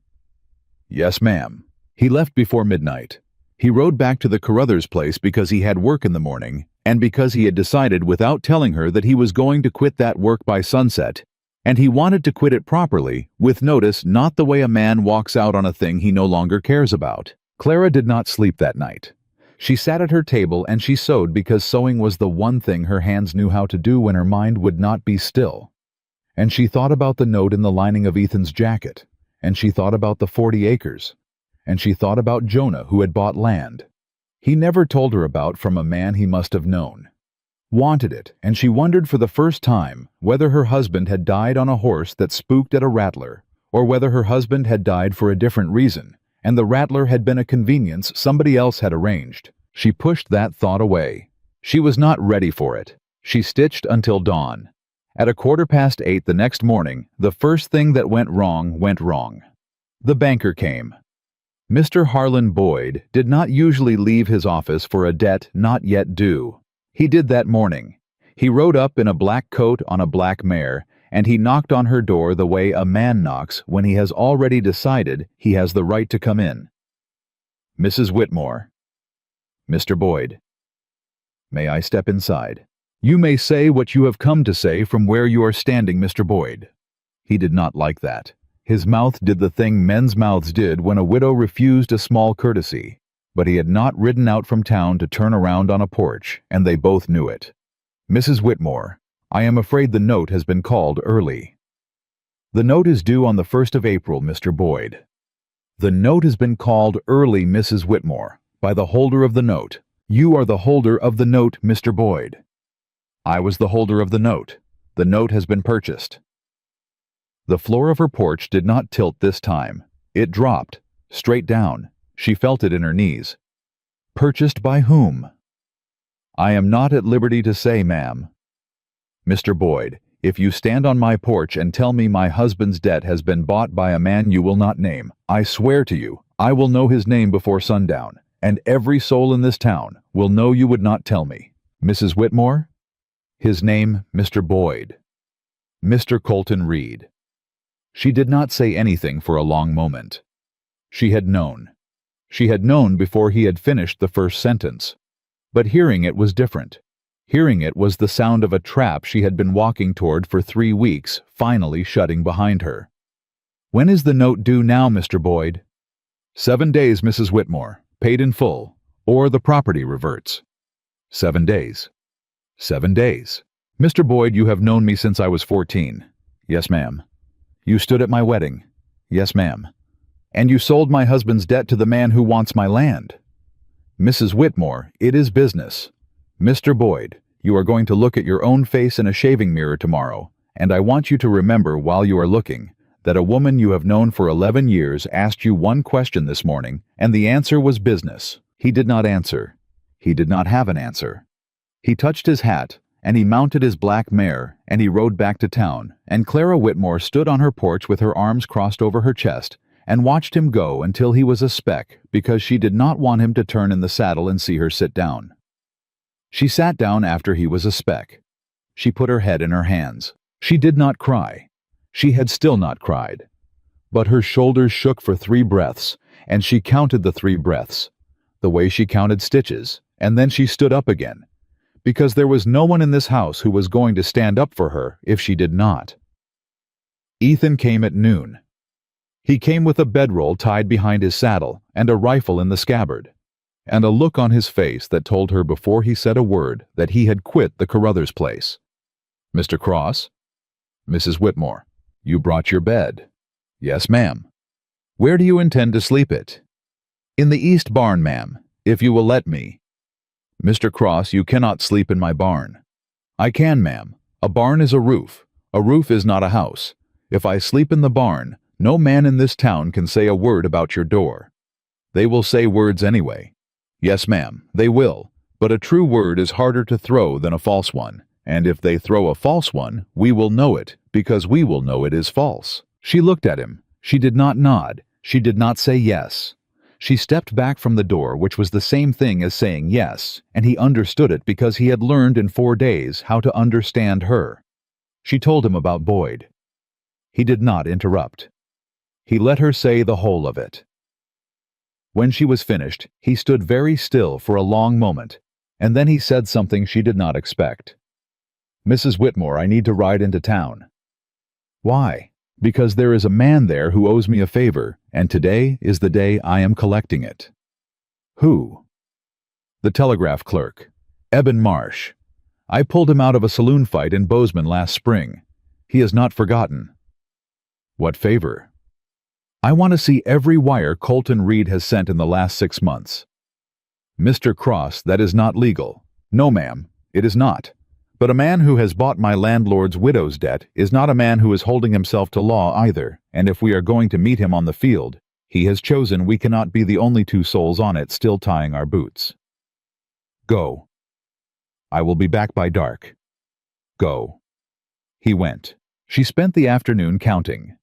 Yes, ma'am. He left before midnight. He rode back to the Carruthers place because he had work in the morning, And because he had decided without telling her that he was going to quit that work by sunset, and he wanted to quit it properly, with notice, not the way a man walks out on a thing he no longer cares about. Clara did not sleep that night. She sat at her table and she sewed because sewing was the one thing her hands knew how to do when her mind would not be still. And she thought about the note in the lining of Ethan's jacket, and she thought about the 40 acres, and she thought about Jonah who had bought land. He never told her about from a man he must have known. Wanted it, and she wondered for the first time whether her husband had died on a horse that spooked at a rattler, or whether her husband had died for a different reason, and the rattler had been a convenience somebody else had arranged. She pushed that thought away. She was not ready for it. She stitched until dawn. At 8:15 the next morning, the first thing that went wrong went wrong. The banker came. Mr. Harlan Boyd did not usually leave his office for a debt not yet due. He did that morning. He rode up in a black coat on a black mare, and he knocked on her door the way a man knocks when he has already decided he has the right to come in. Mrs. Whitmore. Mr. Boyd. May I step inside? You may say what you have come to say from where you are standing, Mr. Boyd. He did not like that. His mouth did the thing men's mouths did when a widow refused a small courtesy, but he had not ridden out from town to turn around on a porch, and they both knew it. Mrs. Whitmore, I am afraid the note has been called early. The note is due on the 1st of April, Mr. Boyd. The note has been called early, Mrs. Whitmore, by the holder of the note. You are the holder of the note, Mr. Boyd. I was the holder of the note. The note has been purchased. The floor of her porch did not tilt this time. It dropped, straight down. She felt it in her knees. Purchased by whom? I am not at liberty to say, ma'am. Mr. Boyd, if you stand on my porch and tell me my husband's debt has been bought by a man you will not name, I swear to you, I will know his name before sundown, and every soul in this town will know you would not tell me. Mrs. Whitmore? His name, Mr. Boyd. Mr. Colton Reed. She did not say anything for a long moment. She had known. She had known before he had finished the first sentence. But hearing it was different. Hearing it was the sound of a trap she had been walking toward for 3 weeks, finally shutting behind her. When is the note due now, Mr. Boyd? 7 days, Mrs. Whitmore, paid in full, or the property reverts. 7 days. 7 days. Mr. Boyd, you have known me since I was 14. Yes, ma'am. You stood at my wedding. Yes, ma'am. And you sold my husband's debt to the man who wants my land. Mrs. Whitmore, it is business. Mr. Boyd, you are going to look at your own face in a shaving mirror tomorrow, and I want you to remember while you are looking that a woman you have known for 11 years asked you one question this morning, and the answer was business. He did not answer. He did not have an answer. He touched his hat, and he mounted his black mare, and he rode back to town, and Clara Whitmore stood on her porch with her arms crossed over her chest, and watched him go until he was a speck, because she did not want him to turn in the saddle and see her sit down. She sat down after he was a speck. She put her head in her hands. She did not cry. She had still not cried. But her shoulders shook for 3 breaths, and she counted the 3 breaths, the way she counted stitches, and then she stood up again, because there was no one in this house who was going to stand up for her if she did not. Ethan came at noon. He came with a bedroll tied behind his saddle and a rifle in the scabbard, and a look on his face that told her before he said a word that he had quit the Carruthers place. Mr. Cross? Mrs. Whitmore, you brought your bed. Yes, ma'am. Where do you intend to sleep it? In the east barn, ma'am, if you will let me. Mr. Cross, you cannot sleep in my barn. I can, ma'am. A barn is a roof. A roof is not a house. If I sleep in the barn, no man in this town can say a word about your door. They will say words anyway. Yes, ma'am, they will, but a true word is harder to throw than a false one, and if they throw a false one, we will know it, because we will know it is false. She looked at him. She did not nod. She did not say yes. She stepped back from the door, which was the same thing as saying yes, and he understood it because he had learned in 4 days how to understand her. She told him about Boyd. He did not interrupt. He let her say the whole of it. When she was finished, he stood very still for a long moment, And then he said something she did not expect. "Mrs. Whitmore, I need to ride into town." "Why?" "Because there is a man there who owes me a favor, and today is the day I am collecting it." "Who?" "The telegraph clerk. Eben Marsh. I pulled him out of a saloon fight in Bozeman last spring. He has not forgotten." "What favor?" "I want to see every wire Colton Reed has sent in the last 6 months." "Mr. Cross, that is not legal." "No, ma'am, it is not. But a man who has bought my landlord's widow's debt is not a man who is holding himself to law either, and if we are going to meet him on the field, he has chosen we cannot be the only 2 souls on it still tying our boots." "Go." "I will be back by dark." "Go." He went. She spent the afternoon counting.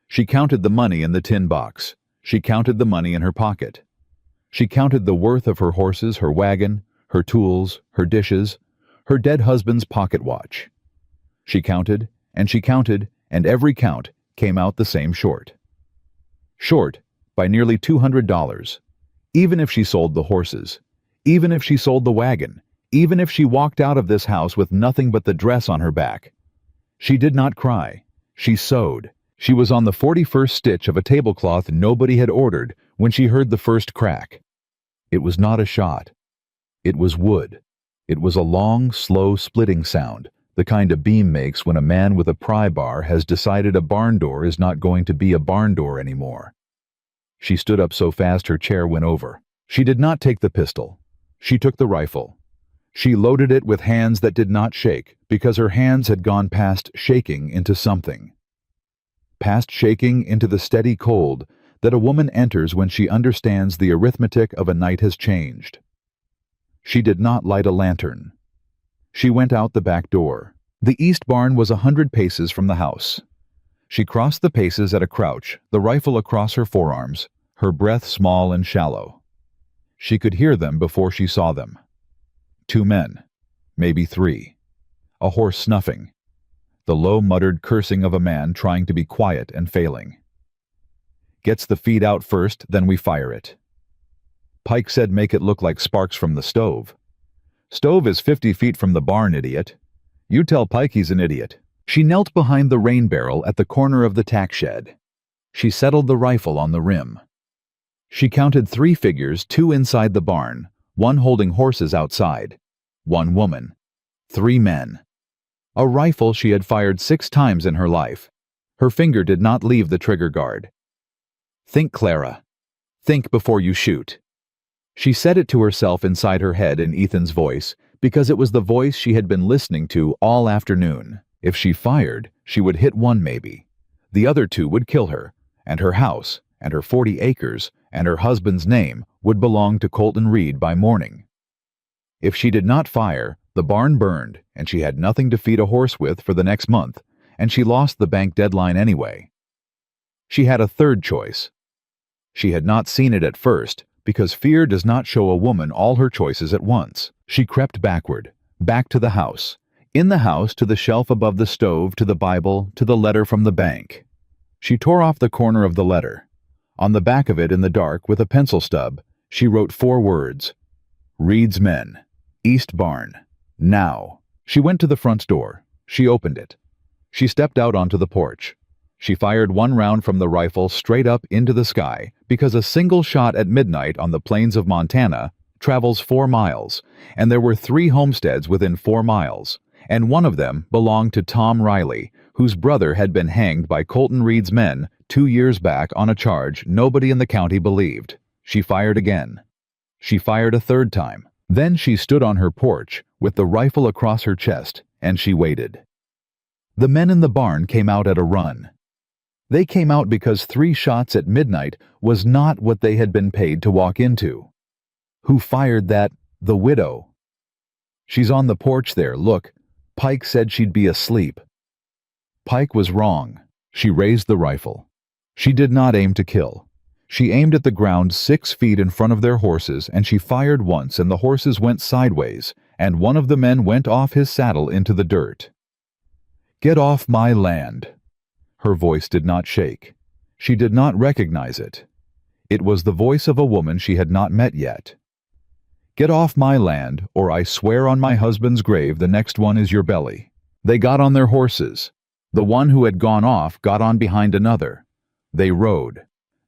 She counted the money in the tin box. She counted the money in her pocket. She counted the worth of her horses, her wagon, her tools, her dishes, her dead husband's pocket watch. She counted, and every count came out the same short. Short by nearly $200. Even if she sold the horses, even if she sold the wagon, even if she walked out of this house with nothing but the dress on her back. She did not cry. She sewed. She was on the 41st stitch of a tablecloth nobody had ordered when she heard the first crack. It was not a shot. It was wood. It was a long, slow splitting sound, the kind a beam makes when a man with a pry bar has decided a barn door is not going to be a barn door anymore. She stood up so fast her chair went over. She did not take the pistol. She took the rifle. She loaded it with hands that did not shake because her hands had gone past shaking into something. Past shaking into the steady cold that a woman enters when she understands the arithmetic of a night has changed. She did not light a lantern. She went out the back door. The east barn was 100 paces from the house. She crossed the paces at a crouch, the rifle across her forearms, her breath small and shallow. She could hear them before she saw them. 2 men, maybe 3. A horse snuffing. The low muttered cursing of a man trying to be quiet and failing. "Gets the feed out first, then we fire it." Pike said make it look like sparks from the stove. "Stove is 50 feet from the barn, idiot." "You tell Pike he's an idiot." She knelt behind the rain barrel at the corner of the tack shed. She settled the rifle on the rim. She counted 3 figures, 2 inside the barn, 1 holding horses outside, 1 woman, 3 men. A rifle she had fired 6 times in her life. Her finger did not leave the trigger guard. "Think, Clara. Think before you shoot." She said it to herself inside her head in Ethan's voice, because it was the voice she had been listening to all afternoon. If she fired, she would hit 1 maybe. The other 2 would kill her, and her house, and her 40 acres, and her husband's name would belong to Colton Reed by morning. If she did not fire, the barn burned, and she had nothing to feed a horse with for the next month, and she lost the bank deadline anyway. She had a third choice. She had not seen it at first, because fear does not show a woman all her choices at once. She crept backward, back to the house. In the house, to the shelf above the stove, to the Bible, to the letter from the bank. She tore off the corner of the letter. On the back of it, in the dark, with a pencil stub, she wrote 4 words. Reed's Men. East Barn. Now. She went to the front door. She opened it. She stepped out onto the porch. She fired 1 round from the rifle straight up into the sky, because a single shot at midnight on the plains of Montana travels 4 miles, and there were 3 homesteads within 4 miles, and one of them belonged to Tom Riley, whose brother had been hanged by Colton Reed's men 2 years back on a charge nobody in the county believed. She fired again. She fired a 3rd time. Then she stood on her porch, with the rifle across her chest, and she waited. The men in the barn came out at a run. They came out because 3 shots at midnight was not what they had been paid to walk into. Who fired that? The widow. She's on the porch there, look. Pike said she'd be asleep. Pike was wrong. She raised the rifle. She did not aim to kill. She aimed at the ground 6 feet in front of their horses, and she fired once, and the horses went sideways, and one of the men went off his saddle into the dirt. "Get off my land." Her voice did not shake. She did not recognize it. It was the voice of a woman she had not met yet. Get off my land, or I swear on my husband's grave the next one is your belly." They got on their horses. The one who had gone off got on behind another. They rode.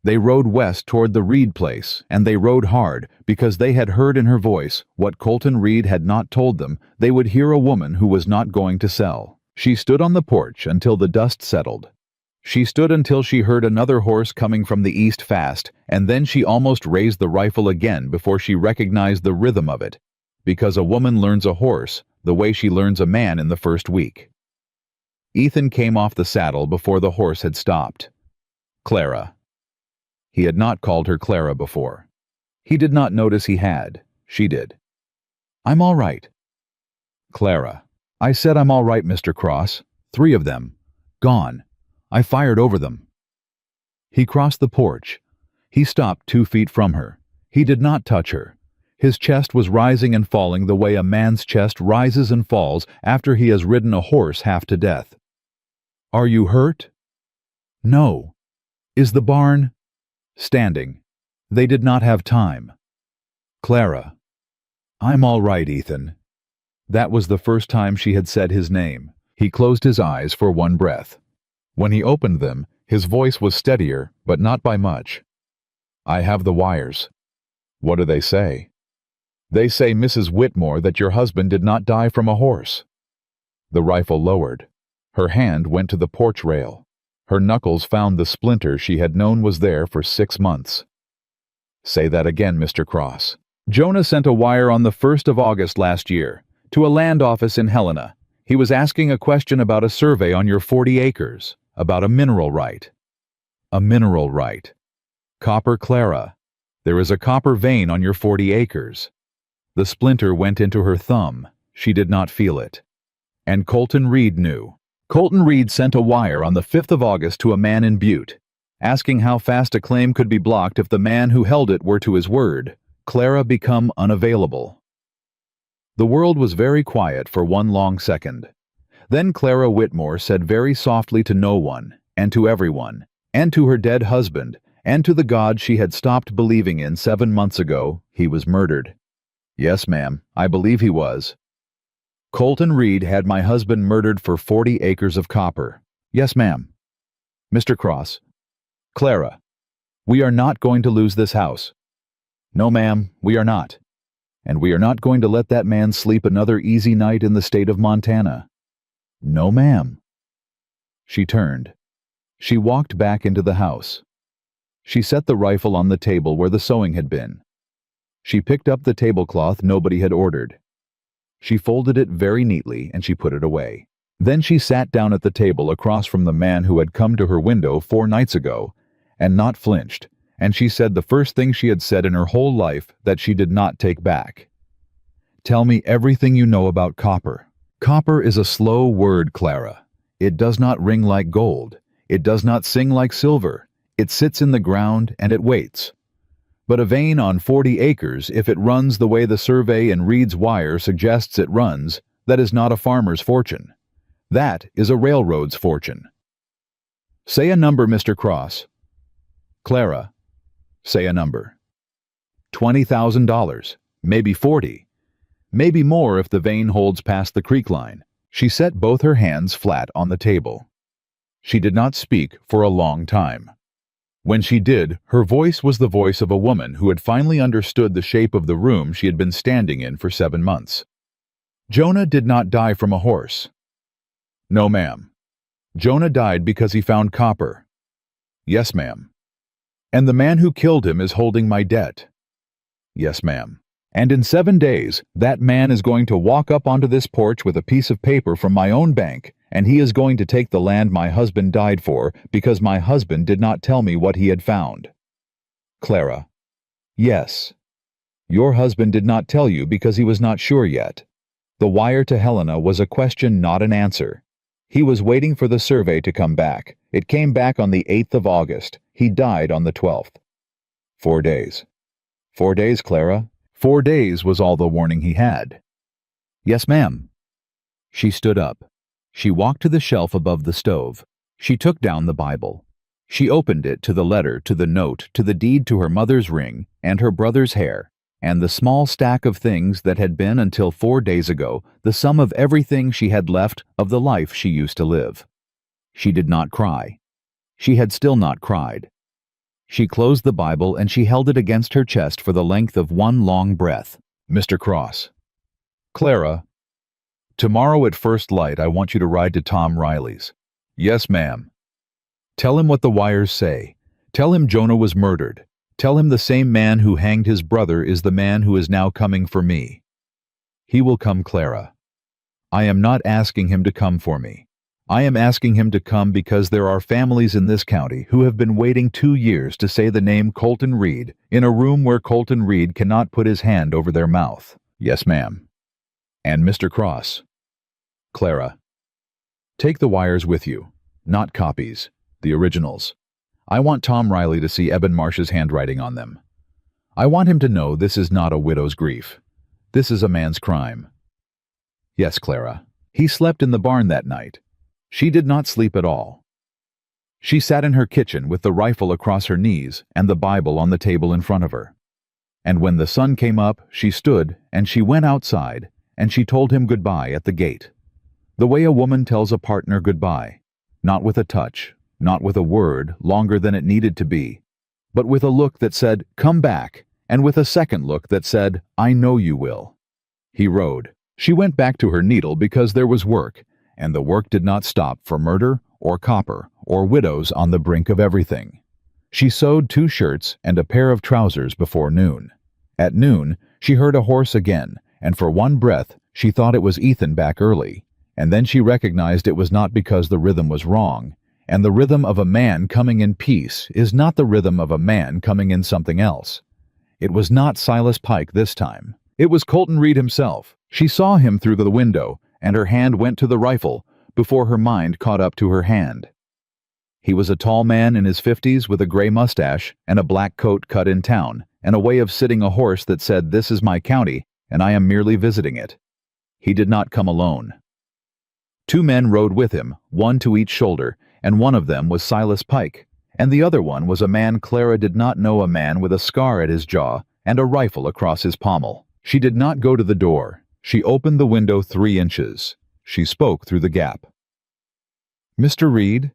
They rode west toward the Reed place, and they rode hard, because they had heard in her voice what Colton Reed had not told them. They would hear a woman who was not going to sell. She stood on the porch until the dust settled. She stood until she heard another horse coming from the east fast, and then she almost raised the rifle again before she recognized the rhythm of it, because a woman learns a horse the way she learns a man in the first week. Ethan came off the saddle before the horse had stopped. "Clara." He had not called her Clara before. He did not notice he had. She did. "I'm all right." "Clara." "I said I'm all right, Mr. Cross. 3 of them. Gone. I fired over them." He crossed the porch. He stopped 2 feet from her. He did not touch her. His chest was rising and falling the way a man's chest rises and falls after he has ridden a horse half to death. "Are you hurt?" "No." "Is the barn?" Standing. They did not have time. "Clara." "I'm all right, Ethan." That was the first time she had said his name. He closed his eyes for one breath. When he opened them, his voice was steadier, but not by much. "I have the wires." "What do they say?" "They say, Mrs. Whitmore, that your husband did not die from a horse." The rifle lowered. Her hand went to the porch rail. Her knuckles found the splinter she had known was there for 6 months. "Say that again, Mr. Cross." "Jonah sent a wire on the 1st of August last year, to a land office in Helena. He was asking a question about a survey on your 40 acres, about a mineral right." "A mineral right. Copper, Clara. There is a copper vein on your 40 acres. The splinter went into her thumb. She did not feel it. And Colton Reed knew. Colton Reed sent a wire on the 5th of August to a man in Butte, asking how fast a claim could be blocked if the man who held it were to his word, Clara become unavailable. The world was very quiet for one long second. Then Clara Whitmore said very softly to no one, and to everyone, and to her dead husband, and to the God she had stopped believing in 7 months ago, he was murdered. "Yes, ma'am, I believe he was." "Colton Reed had my husband murdered for 40 acres of copper." "Yes, ma'am." "Mr. Cross." "Clara, we are not going to lose this house." "No, ma'am, we are not. And we are not going to let that man sleep another easy night in the state of Montana." "No, ma'am." She turned. She walked back into the house. She set the rifle on the table where the sewing had been. She picked up the tablecloth nobody had ordered. She folded it very neatly and she put it away. Then she sat down at the table across from the man who had come to her window 4 nights ago, and not flinched, and she said the first thing she had said in her whole life that she did not take back. "Tell me everything you know about copper." "Copper is a slow word, Clara. It does not ring like gold. It does not sing like silver. It sits in the ground and it waits. But a vein on 40 acres, if it runs the way the survey and Reed's wire suggests it runs, that is not a farmer's fortune. That is a railroad's fortune." "Say a number, Mr. Cross." "Clara, say a number." $20,000, maybe 40. Maybe more if the vein holds past the creek line. She set both her hands flat on the table. She did not speak for a long time. When she did, her voice was the voice of a woman who had finally understood the shape of the room she had been standing in for 7 months. "Jonah did not die from a horse." "No, ma'am." "Jonah died because he found copper." "Yes, ma'am." "And the man who killed him is holding my debt." "Yes, ma'am." "And in 7 days, that man is going to walk up onto this porch with a piece of paper from my own bank, and he is going to take the land my husband died for because my husband did not tell me what he had found." "Clara, yes. Your husband did not tell you because he was not sure yet. The wire to Helena was a question, not an answer. He was waiting for the survey to come back. It came back on the 8th of August. He died on the 12th. 4 days. 4 days, Clara. 4 days was all the warning he had." "Yes, ma'am." She stood up. She walked to the shelf above the stove. She took down the Bible. She opened it to the letter, to the note, to the deed to her mother's ring and her brother's hair, and the small stack of things that had been until 4 days ago the sum of everything she had left of the life she used to live. She did not cry. She had still not cried. She closed the Bible and she held it against her chest for the length of one long breath. Mr. Cross. Clara. Tomorrow at first light I want you to ride to Tom Riley's. Yes, ma'am. Tell him what the wires say. Tell him Jonah was murdered. Tell him the same man who hanged his brother is the man who is now coming for me. He will come, Clara. I am not asking him to come for me. I am asking him to come because there are families in this county who have been waiting 2 years to say the name Colton Reed in a room where Colton Reed cannot put his hand over their mouth. Yes, ma'am. And Mr. Cross. Clara. Take the wires with you. Not copies. The originals. I want Tom Riley to see Eben Marsh's handwriting on them. I want him to know this is not a widow's grief. This is a man's crime. Yes, Clara. He slept in the barn that night. She did not sleep at all. She sat in her kitchen with the rifle across her knees and the Bible on the table in front of her. And when the sun came up, she stood and she went outside and she told him goodbye at the gate. The way a woman tells a partner goodbye, not with a touch, not with a word longer than it needed to be, but with a look that said, "Come back," and with a second look that said, "I know you will." He rode. She went back to her needle because there was work, and the work did not stop for murder or copper or widows on the brink of everything. She sewed 2 shirts and a pair of trousers before noon. At noon, she heard a horse again, and for one breath, she thought it was Ethan back early, and then she recognized it was not because the rhythm was wrong, and the rhythm of a man coming in peace is not the rhythm of a man coming in something else. It was not Silas Pike this time. It was Colton Reed himself. She saw him through the window, and her hand went to the rifle before her mind caught up to her hand. He was a tall man in his 50s with a gray mustache and a black coat cut in town, and a way of sitting a horse that said, "This is my county, and I am merely visiting it." He did not come alone. 2 men rode with him, one to each shoulder, and one of them was Silas Pike, and the other one was a man Clara did not know, a man with a scar at his jaw and a rifle across his pommel. She did not go to the door. She opened the window 3 inches. She spoke through the gap. "Mr. Reed?"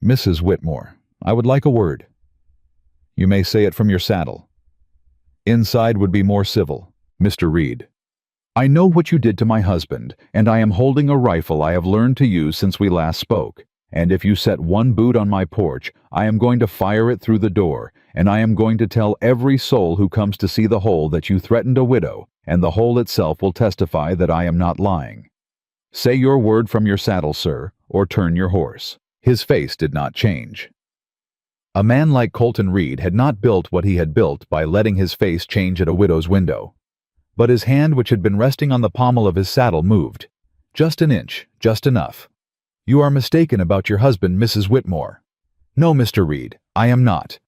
"Mrs. Whitmore, I would like a word." "You may say it from your saddle." "Inside would be more civil." "Mr. Reed, I know what you did to my husband, and I am holding a rifle I have learned to use since we last spoke, and if you set one boot on my porch, I am going to fire it through the door, and I am going to tell every soul who comes to see the hole that you threatened a widow, and the hole itself will testify that I am not lying. Say your word from your saddle, sir, or turn your horse." His face did not change. A man like Colton Reed had not built what he had built by letting his face change at a widow's window. But his hand, which had been resting on the pommel of his saddle, moved. Just an inch, just enough. "You are mistaken about your husband, Mrs. Whitmore." "No, Mr. Reed, I am not."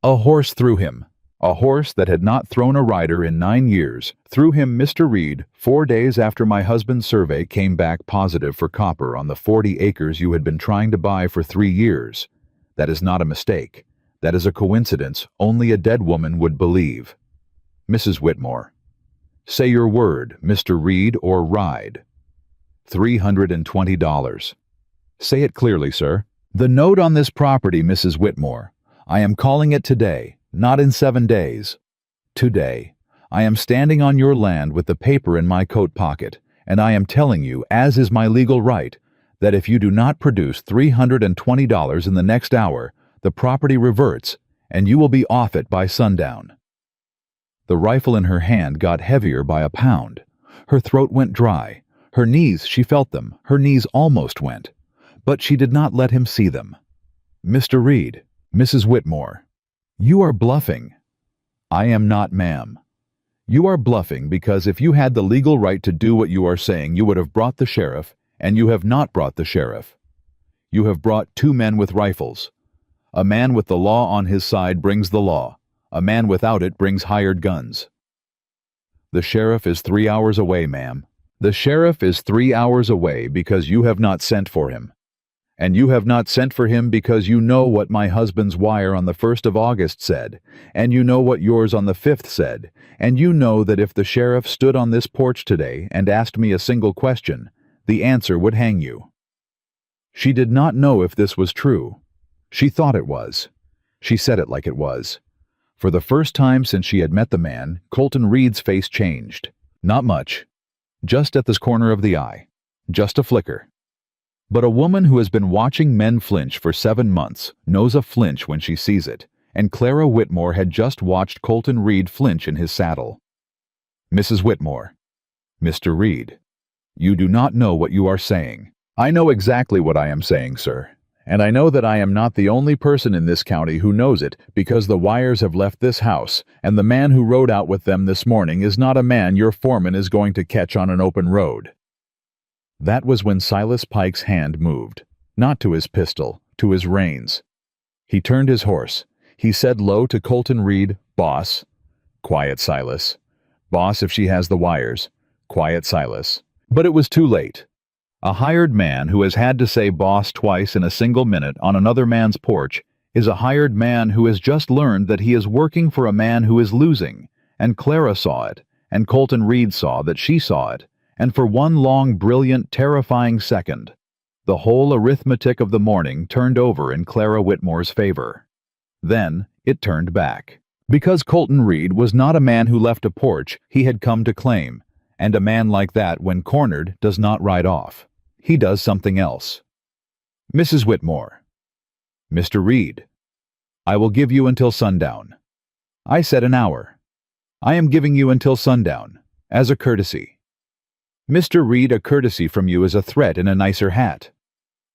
A horse threw him. A horse that had not thrown a rider in 9 years threw him, Mr. Reed, 4 days after my husband's survey came back positive for copper on the 40 acres you had been trying to buy for 3 years. That is not a mistake. That is a coincidence only a dead woman would believe. Mrs. Whitmore, say your word, Mr. Reed, or ride. $320. Say it clearly, sir. The note on this property, Mrs. Whitmore. I am calling it today, not in 7 days. Today. I am standing on your land with the paper in my coat pocket, and I am telling you, as is my legal right, that if you do not produce $320 in the next hour, the property reverts, and you will be off it by sundown. The rifle in her hand got heavier by a pound. Her throat went dry. Her knees, she felt them. Her knees almost went. But she did not let him see them. Mr. Reed, Mrs. Whitmore, you are bluffing. I am not, ma'am. You are bluffing because if you had the legal right to do what you are saying, you would have brought the sheriff, and you have not brought the sheriff. You have brought 2 men with rifles. A man with the law on his side brings the law. A man without it brings hired guns. The sheriff is 3 hours away, ma'am. The sheriff is 3 hours away because you have not sent for him. And you have not sent for him because you know what my husband's wire on the 1st of August said, and you know what yours on the 5th said, and you know that if the sheriff stood on this porch today and asked me a single question, the answer would hang you." She did not know if this was true. She thought it was. She said it like it was. For the first time since she had met the man, Colton Reed's face changed. Not much. Just at this corner of the eye. Just a flicker. But a woman who has been watching men flinch for 7 months knows a flinch when she sees it, and Clara Whitmore had just watched Colton Reed flinch in his saddle. "Mrs. Whitmore." "Mr. Reed, you do not know what you are saying." "I know exactly what I am saying, sir. And I know that I am not the only person in this county who knows it, because the wires have left this house, and the man who rode out with them this morning is not a man your foreman is going to catch on an open road." That was when Silas Pike's hand moved, not to his pistol, to his reins. He turned his horse. He said low to Colton Reed, "Boss." "Quiet, Silas." "Boss, if she has the wires." "Quiet, Silas." But it was too late. A hired man who has had to say boss twice in a single minute on another man's porch is a hired man who has just learned that he is working for a man who is losing, and Clara saw it, and Colton Reed saw that she saw it, and for one long, brilliant, terrifying second, the whole arithmetic of the morning turned over in Clara Whitmore's favor. Then it turned back. Because Colton Reed was not a man who left a porch he had come to claim, and a man like that, when cornered, does not ride off. He does something else. "Mrs. Whitmore." "Mr. Reed." "I will give you until sundown." "I said an hour." "I am giving you until sundown, as a courtesy." "Mr. Reed, a courtesy from you is a threat in a nicer hat."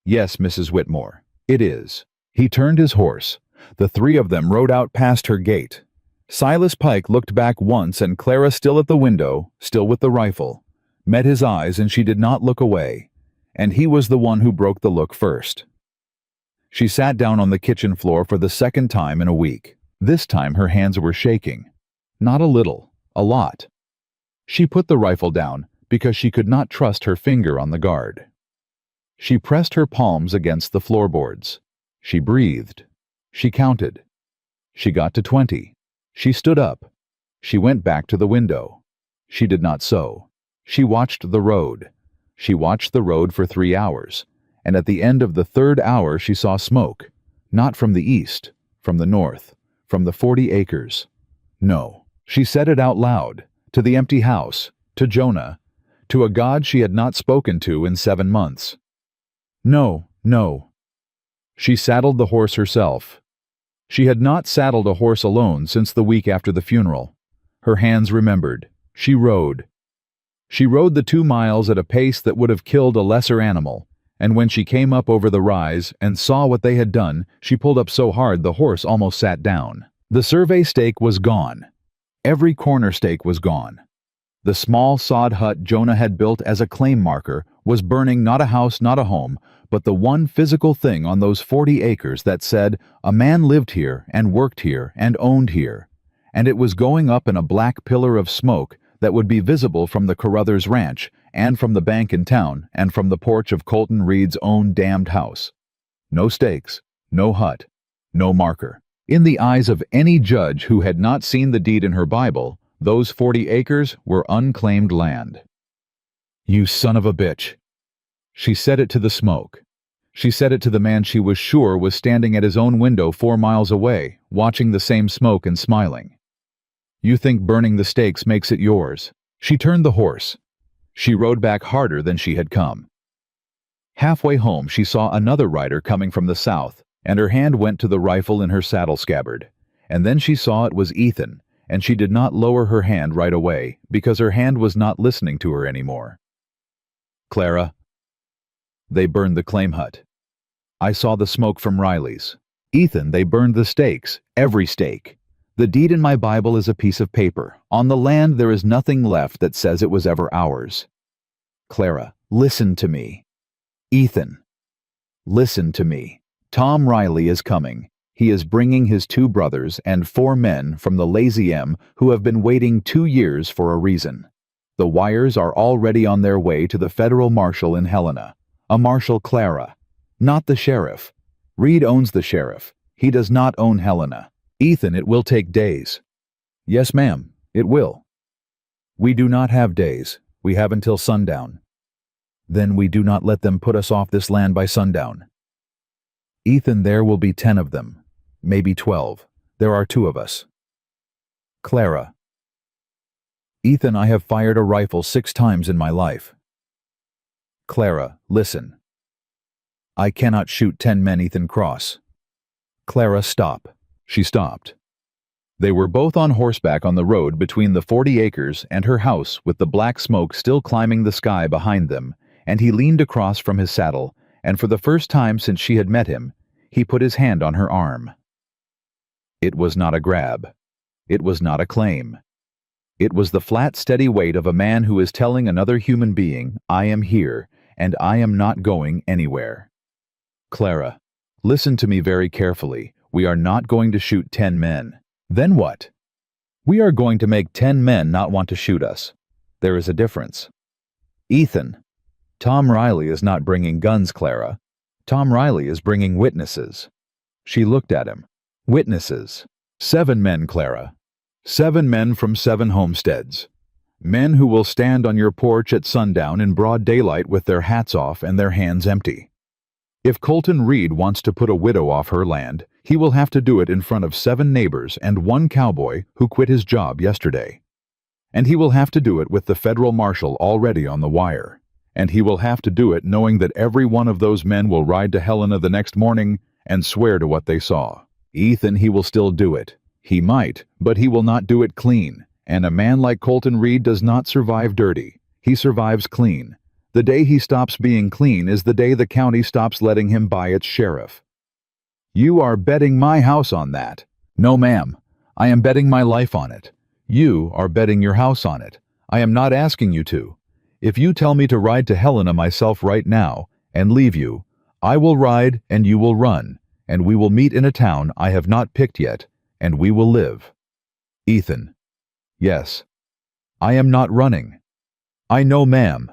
"Yes, Mrs. Whitmore, it is." He turned his horse. The 3 of them rode out past her gate. Silas Pike looked back once, and Clara, still at the window, still with the rifle, met his eyes, and she did not look away. And he was the one who broke the look first. She sat down on the kitchen floor for the 2nd time in a week. This time her hands were shaking. Not a little, a lot. She put the rifle down because she could not trust her finger on the guard. She pressed her palms against the floorboards. She breathed. She counted. She got to 20. She stood up. She went back to the window. She did not sew. She watched the road. She watched the road for 3 hours, and at the end of the 3rd hour she saw smoke, not from the east, from the north, from the 40 acres. No, she said it out loud, to the empty house, to Jonah, to a God she had not spoken to in 7 months. No, no. She saddled the horse herself. She had not saddled a horse alone since the week after the funeral. Her hands remembered. She rode. She rode the 2 miles at a pace that would have killed a lesser animal, and when she came up over the rise and saw what they had done, she pulled up so hard the horse almost sat down. The survey stake was gone. Every corner stake was gone. The small sod hut Jonah had built as a claim marker was burning, not a house, not a home, but the one physical thing on those 40 acres that said, a man lived here and worked here and owned here, and it was going up in a black pillar of smoke that would be visible from the Carruthers Ranch, and from the bank in town, and from the porch of Colton Reed's own damned house. No stakes, no hut, no marker. In the eyes of any judge who had not seen the deed in her Bible, those 40 acres were unclaimed land. "You son of a bitch." She said it to the smoke. She said it to the man she was sure was standing at his own window 4 miles away, watching the same smoke and smiling. "You think burning the stakes makes it yours." She turned the horse. She rode back harder than she had come. Halfway home she saw another rider coming from the south, and her hand went to the rifle in her saddle scabbard. And then she saw it was Ethan, and she did not lower her hand right away, because her hand was not listening to her anymore. "Clara." "They burned the claim hut. I saw the smoke from Riley's." "Ethan, they burned the stakes, every stake. The deed in my Bible is a piece of paper. On the land there is nothing left that says it was ever ours." "Clara, listen to me." "Ethan, listen to me. Tom Riley is coming. He is bringing his 2 brothers and 4 men from the Lazy M who have been waiting 2 years for a reason. The wires are already on their way to the federal marshal in Helena, a Marshal Clara. Not the sheriff. Reed owns the sheriff. He does not own Helena. Ethan, it will take days. Yes, ma'am, it will. We do not have days. We have until sundown. Then we do not let them put us off this land by sundown. Ethan, there will be 10 of them. Maybe 12. There are 2 of us. Clara. Ethan, I have fired a rifle 6 times in my life. Clara, listen. I cannot shoot 10 men, Ethan Cross. Clara, stop. She stopped. They were both on horseback on the road between the 40 acres and her house, with the black smoke still climbing the sky behind them, and he leaned across from his saddle, and for the first time since she had met him, he put his hand on her arm. It was not a grab. It was not a claim. It was the flat, steady weight of a man who is telling another human being, I am here, and I am not going anywhere. Clara, listen to me very carefully. We are not going to shoot 10 men. Then what? We are going to make 10 men not want to shoot us. There is a difference. Ethan, Tom Riley is not bringing guns, Clara. Tom Riley is bringing witnesses. She looked at him. Witnesses. 7 men, Clara. 7 men from 7 homesteads. Men who will stand on your porch at sundown in broad daylight with their hats off and their hands empty. If Colton Reed wants to put a widow off her land, he will have to do it in front of 7 neighbors and 1 cowboy who quit his job yesterday. And he will have to do it with the federal marshal already on the wire. And he will have to do it knowing that every one of those men will ride to Helena the next morning and swear to what they saw. Ethan, he will still do it. He might, but he will not do it clean. And a man like Colton Reed does not survive dirty. He survives clean. The day he stops being clean is the day the county stops letting him buy its sheriff. You are betting my house on that. No, ma'am. I am betting my life on it. You are betting your house on it. I am not asking you to. If you tell me to ride to Helena myself right now and leave you, I will ride and you will run, and we will meet in a town I have not picked yet, and we will live. Ethan. Yes. I am not running. I know, ma'am,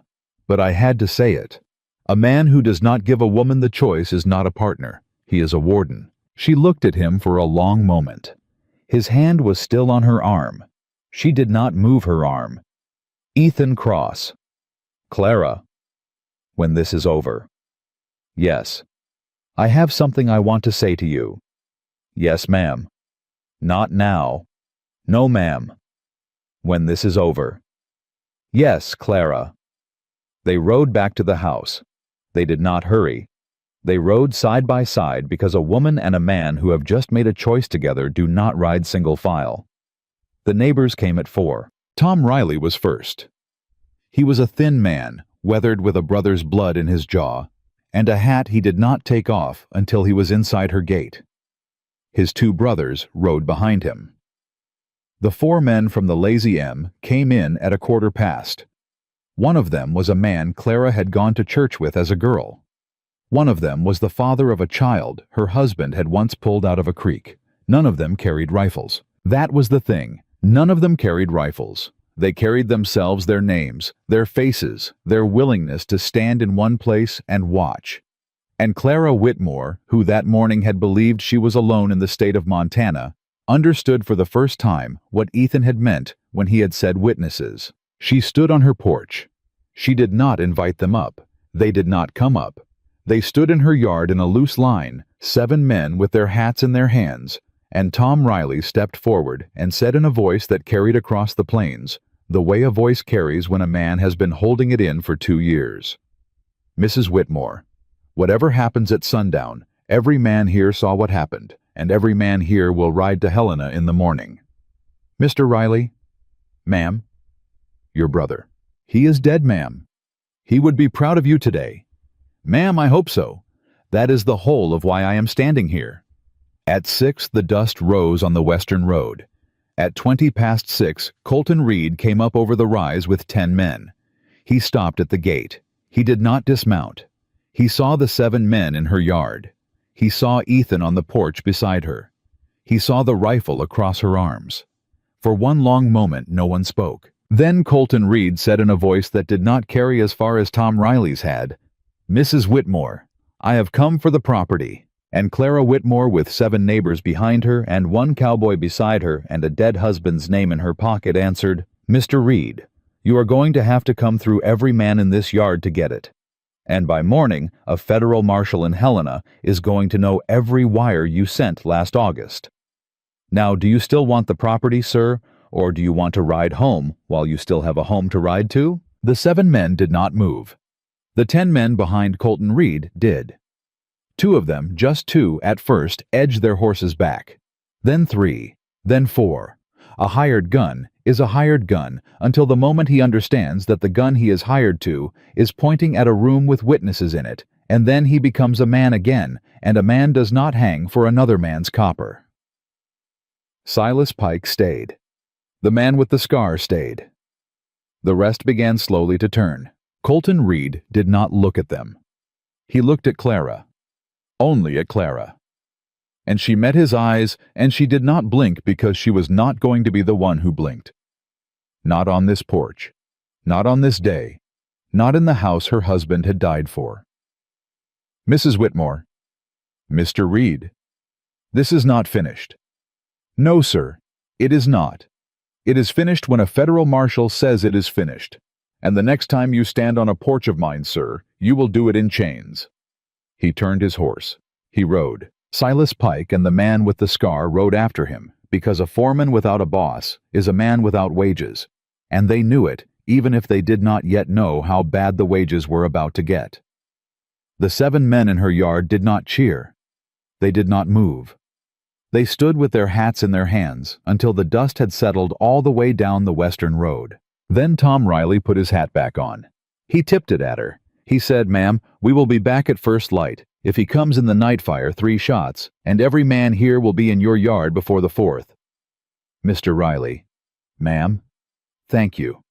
but I had to say it. A man who does not give a woman the choice is not a partner. He is a warden. She looked at him for a long moment. His hand was still on her arm. She did not move her arm. Ethan Cross. Clara. When this is over. Yes. I have something I want to say to you. Yes, ma'am. Not now. No, ma'am. When this is over. Yes, Clara. They rode back to the house. They did not hurry. They rode side by side because a woman and a man who have just made a choice together do not ride single file. The neighbors came at 4. Tom Riley was first. He was a thin man, weathered with a brother's blood in his jaw, and a hat he did not take off until he was inside her gate. His 2 brothers rode behind him. The 4 men from the Lazy M came in at 1:15. One of them was a man Clara had gone to church with as a girl. One of them was the father of a child her husband had once pulled out of a creek. None of them carried rifles. That was the thing. None of them carried rifles. They carried themselves, their names, their faces, their willingness to stand in one place and watch. And Clara Whitmore, who that morning had believed she was alone in the state of Montana, understood for the first time what Ethan had meant when he had said witnesses. She stood on her porch. She did not invite them up. They did not come up. They stood in her yard in a loose line, 7 men with their hats in their hands, and Tom Riley stepped forward and said in a voice that carried across the plains, the way a voice carries when a man has been holding it in for 2 years. Mrs. Whitmore, whatever happens at sundown, every man here saw what happened, and every man here will ride to Helena in the morning. Mr. Riley? Ma'am? Your brother. He is dead, ma'am. He would be proud of you today. Ma'am, I hope so. That is the whole of why I am standing here. At 6 the dust rose on the western road. At 6:20, Colton Reed came up over the rise with 10 men. He stopped at the gate. He did not dismount. He saw the 7 men in her yard. He saw Ethan on the porch beside her. He saw the rifle across her arms. For one long moment no one spoke. Then Colton Reed said in a voice that did not carry as far as Tom Riley's had, Mrs. Whitmore, I have come for the property." And Clara Whitmore, with 7 neighbors behind her and 1 cowboy beside her and a dead husband's name in her pocket, answered, "Mr. Reed, you are going to have to come through every man in this yard to get it. And by morning, a federal marshal in Helena is going to know every wire you sent last August. Now, do you still want the property, sir, or do you want to ride home while you still have a home to ride to?" The 7 men did not move. The 10 men behind Colton Reed did. 2 of them, just 2 at first, edged their horses back. Then 3, then 4. A hired gun is a hired gun until the moment he understands that the gun he is hired to is pointing at a room with witnesses in it, and then he becomes a man again, and a man does not hang for another man's copper. Silas Pike stayed. The man with the scar stayed. The rest began slowly to turn. Colton Reed did not look at them. He looked at Clara. Only at Clara. And she met his eyes, and she did not blink because she was not going to be the one who blinked. Not on this porch. Not on this day. Not in the house her husband had died for. "Mrs. Whitmore." "Mr. Reed." "This is not finished." "No, sir, it is not. It is finished when a federal marshal says it is finished. And the next time you stand on a porch of mine, sir, you will do it in chains." He turned his horse. He rode. Silas Pike and the man with the scar rode after him, because a foreman without a boss is a man without wages, and they knew it, even if they did not yet know how bad the wages were about to get. The 7 men in her yard did not cheer. They did not move. They stood with their hats in their hands until the dust had settled all the way down the western road. Then Tom Riley put his hat back on. He tipped it at her. He said, "Ma'am, we will be back at first light. If he comes in the night fire, 3 shots, and every man here will be in your yard before the 4th. "Mr. Riley." "Ma'am." "Thank you."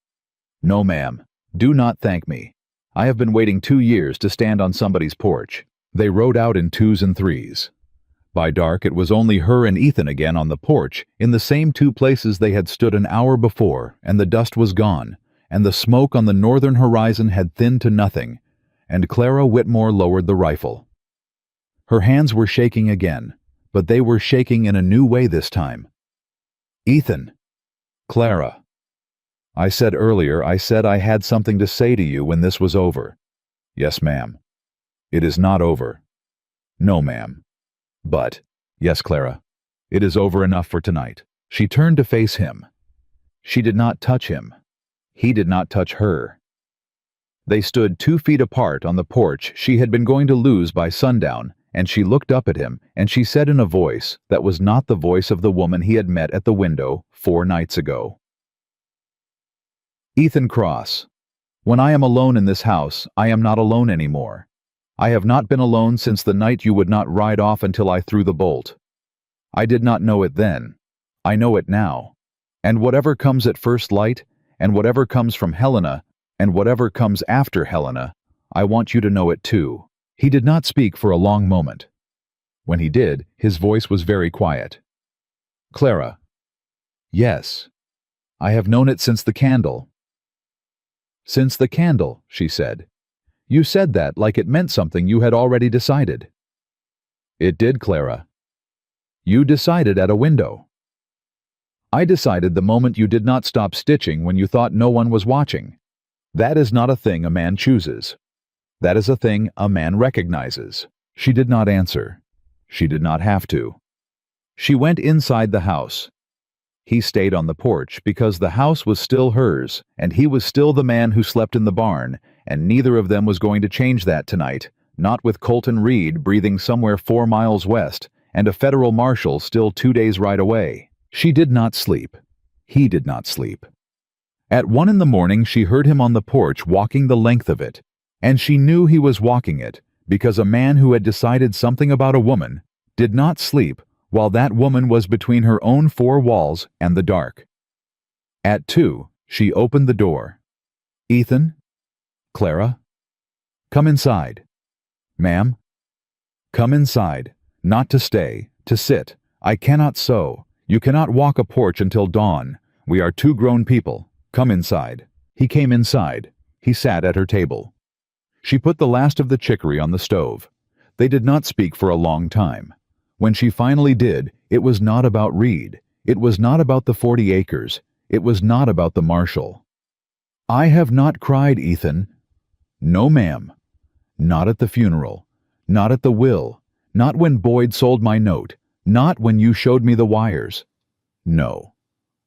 "No, ma'am. Do not thank me. I have been waiting 2 years to stand on somebody's porch." They rode out in 2s and 3s. By dark, it was only her and Ethan again on the porch, in the same 2 places they had stood an hour before, and the dust was gone, and the smoke on the northern horizon had thinned to nothing, and Clara Whitmore lowered the rifle. Her hands were shaking again, but they were shaking in a new way this time. "Ethan." "Clara." I said I had something to say to you when this was over." "Yes, ma'am." "It is not over." "No, ma'am." "But." "Yes, Clara. It is over enough for tonight." She turned to face him. She did not touch him. He did not touch her. They stood 2 feet apart on the porch she had been going to lose by sundown, and she looked up at him, and she said in a voice that was not the voice of the woman he had met at the window 4 nights ago. "Ethan Cross, when I am alone in this house, I am not alone anymore. I have not been alone since the night you would not ride off until I threw the bolt. I did not know it then. I know it now. And whatever comes at first light, and whatever comes from Helena, and whatever comes after Helena, I want you to know it too." He did not speak for a long moment. When he did, his voice was very quiet. "Clara." "Yes. I have known it since the candle." "Since the candle," she said. "You said that like it meant something you had already decided." "It did, Clara." "You decided at a window." "I decided the moment you did not stop stitching when you thought no one was watching. That is not a thing a man chooses. That is a thing a man recognizes." She did not answer. She did not have to. She went inside the house. He stayed on the porch because the house was still hers, and he was still the man who slept in the barn, and neither of them was going to change that tonight, not with Colton Reed breathing somewhere 4 miles west, and a federal marshal still 2 days' ride away. She did not sleep. He did not sleep. At 1 in the morning she heard him on the porch walking the length of it, and she knew he was walking it because a man who had decided something about a woman did not sleep while that woman was between her own 4 walls and the dark. At 2, she opened the door. "Ethan?" "Clara?" "Come inside." "Ma'am?" "Come inside. Not to stay, to sit. I cannot sew. You cannot walk a porch until dawn. We are 2 grown people. Come inside." He came inside. He sat at her table. She put the last of the chicory on the stove. They did not speak for a long time. When she finally did, it was not about Reed. It was not about the 40 acres. It was not about the marshal. "I have not cried, Ethan." "No, ma'am. Not at the funeral. Not at the will. Not when Boyd sold my note. Not when you showed me the wires. No.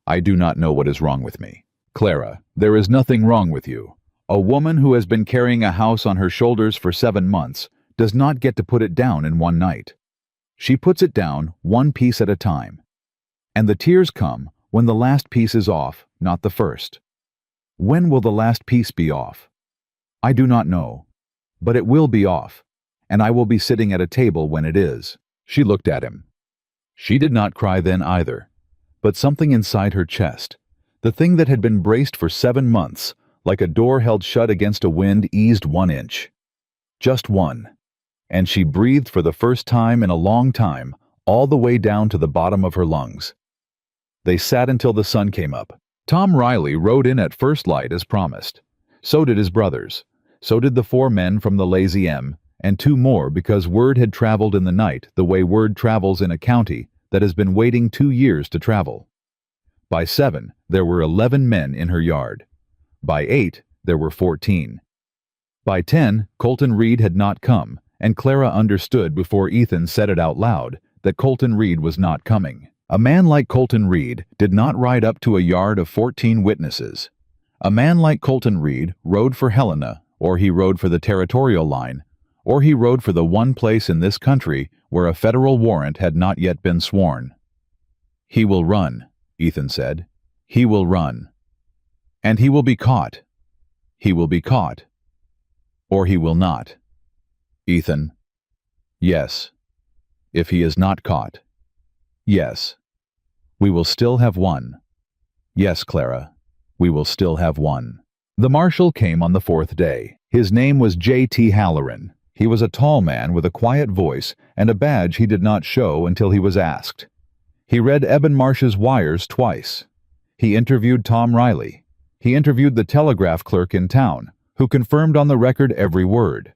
I do not know what is wrong with me. Clara, there is nothing wrong with you. A woman who has been carrying a house on her shoulders for 7 months does not get to put it down in one night. She puts it down one piece at a time. And the tears come when the last piece is off, not the first. When will the last piece be off? I do not know. But it will be off, and I will be sitting at a table when it is." She looked at him. She did not cry then either, but something inside her chest, the thing that had been braced for 7 months, like a door held shut against a wind, eased 1 inch. Just one. And she breathed for the first time in a long time, all the way down to the bottom of her lungs. They sat until the sun came up. Tom Riley rode in at first light as promised. So did his brothers. So did the 4 men from the Lazy M, and 2 more because word had traveled in the night the way word travels in a county that has been waiting 2 years to travel. By 7, there were 11 men in her yard. By 8, there were 14. By 10, Colton Reed had not come, and Clara understood before Ethan said it out loud that Colton Reed was not coming. A man like Colton Reed did not ride up to a yard of 14 witnesses. A man like Colton Reed rode for Helena, or he rode for the territorial line, or he rode for the one place in this country where a federal warrant had not yet been sworn. "He will run," Ethan said. "He will run. And he will be caught. He will be caught. Or he will not." "Ethan." "Yes. If he is not caught." "Yes. We will still have won." "Yes, Clara. We will still have won." The marshal came on the 4th day. His name was J.T. Halloran. He was a tall man with a quiet voice and a badge he did not show until he was asked. He read Eben Marsh's wires twice. He interviewed Tom Riley. He interviewed the telegraph clerk in town, who confirmed on the record every word.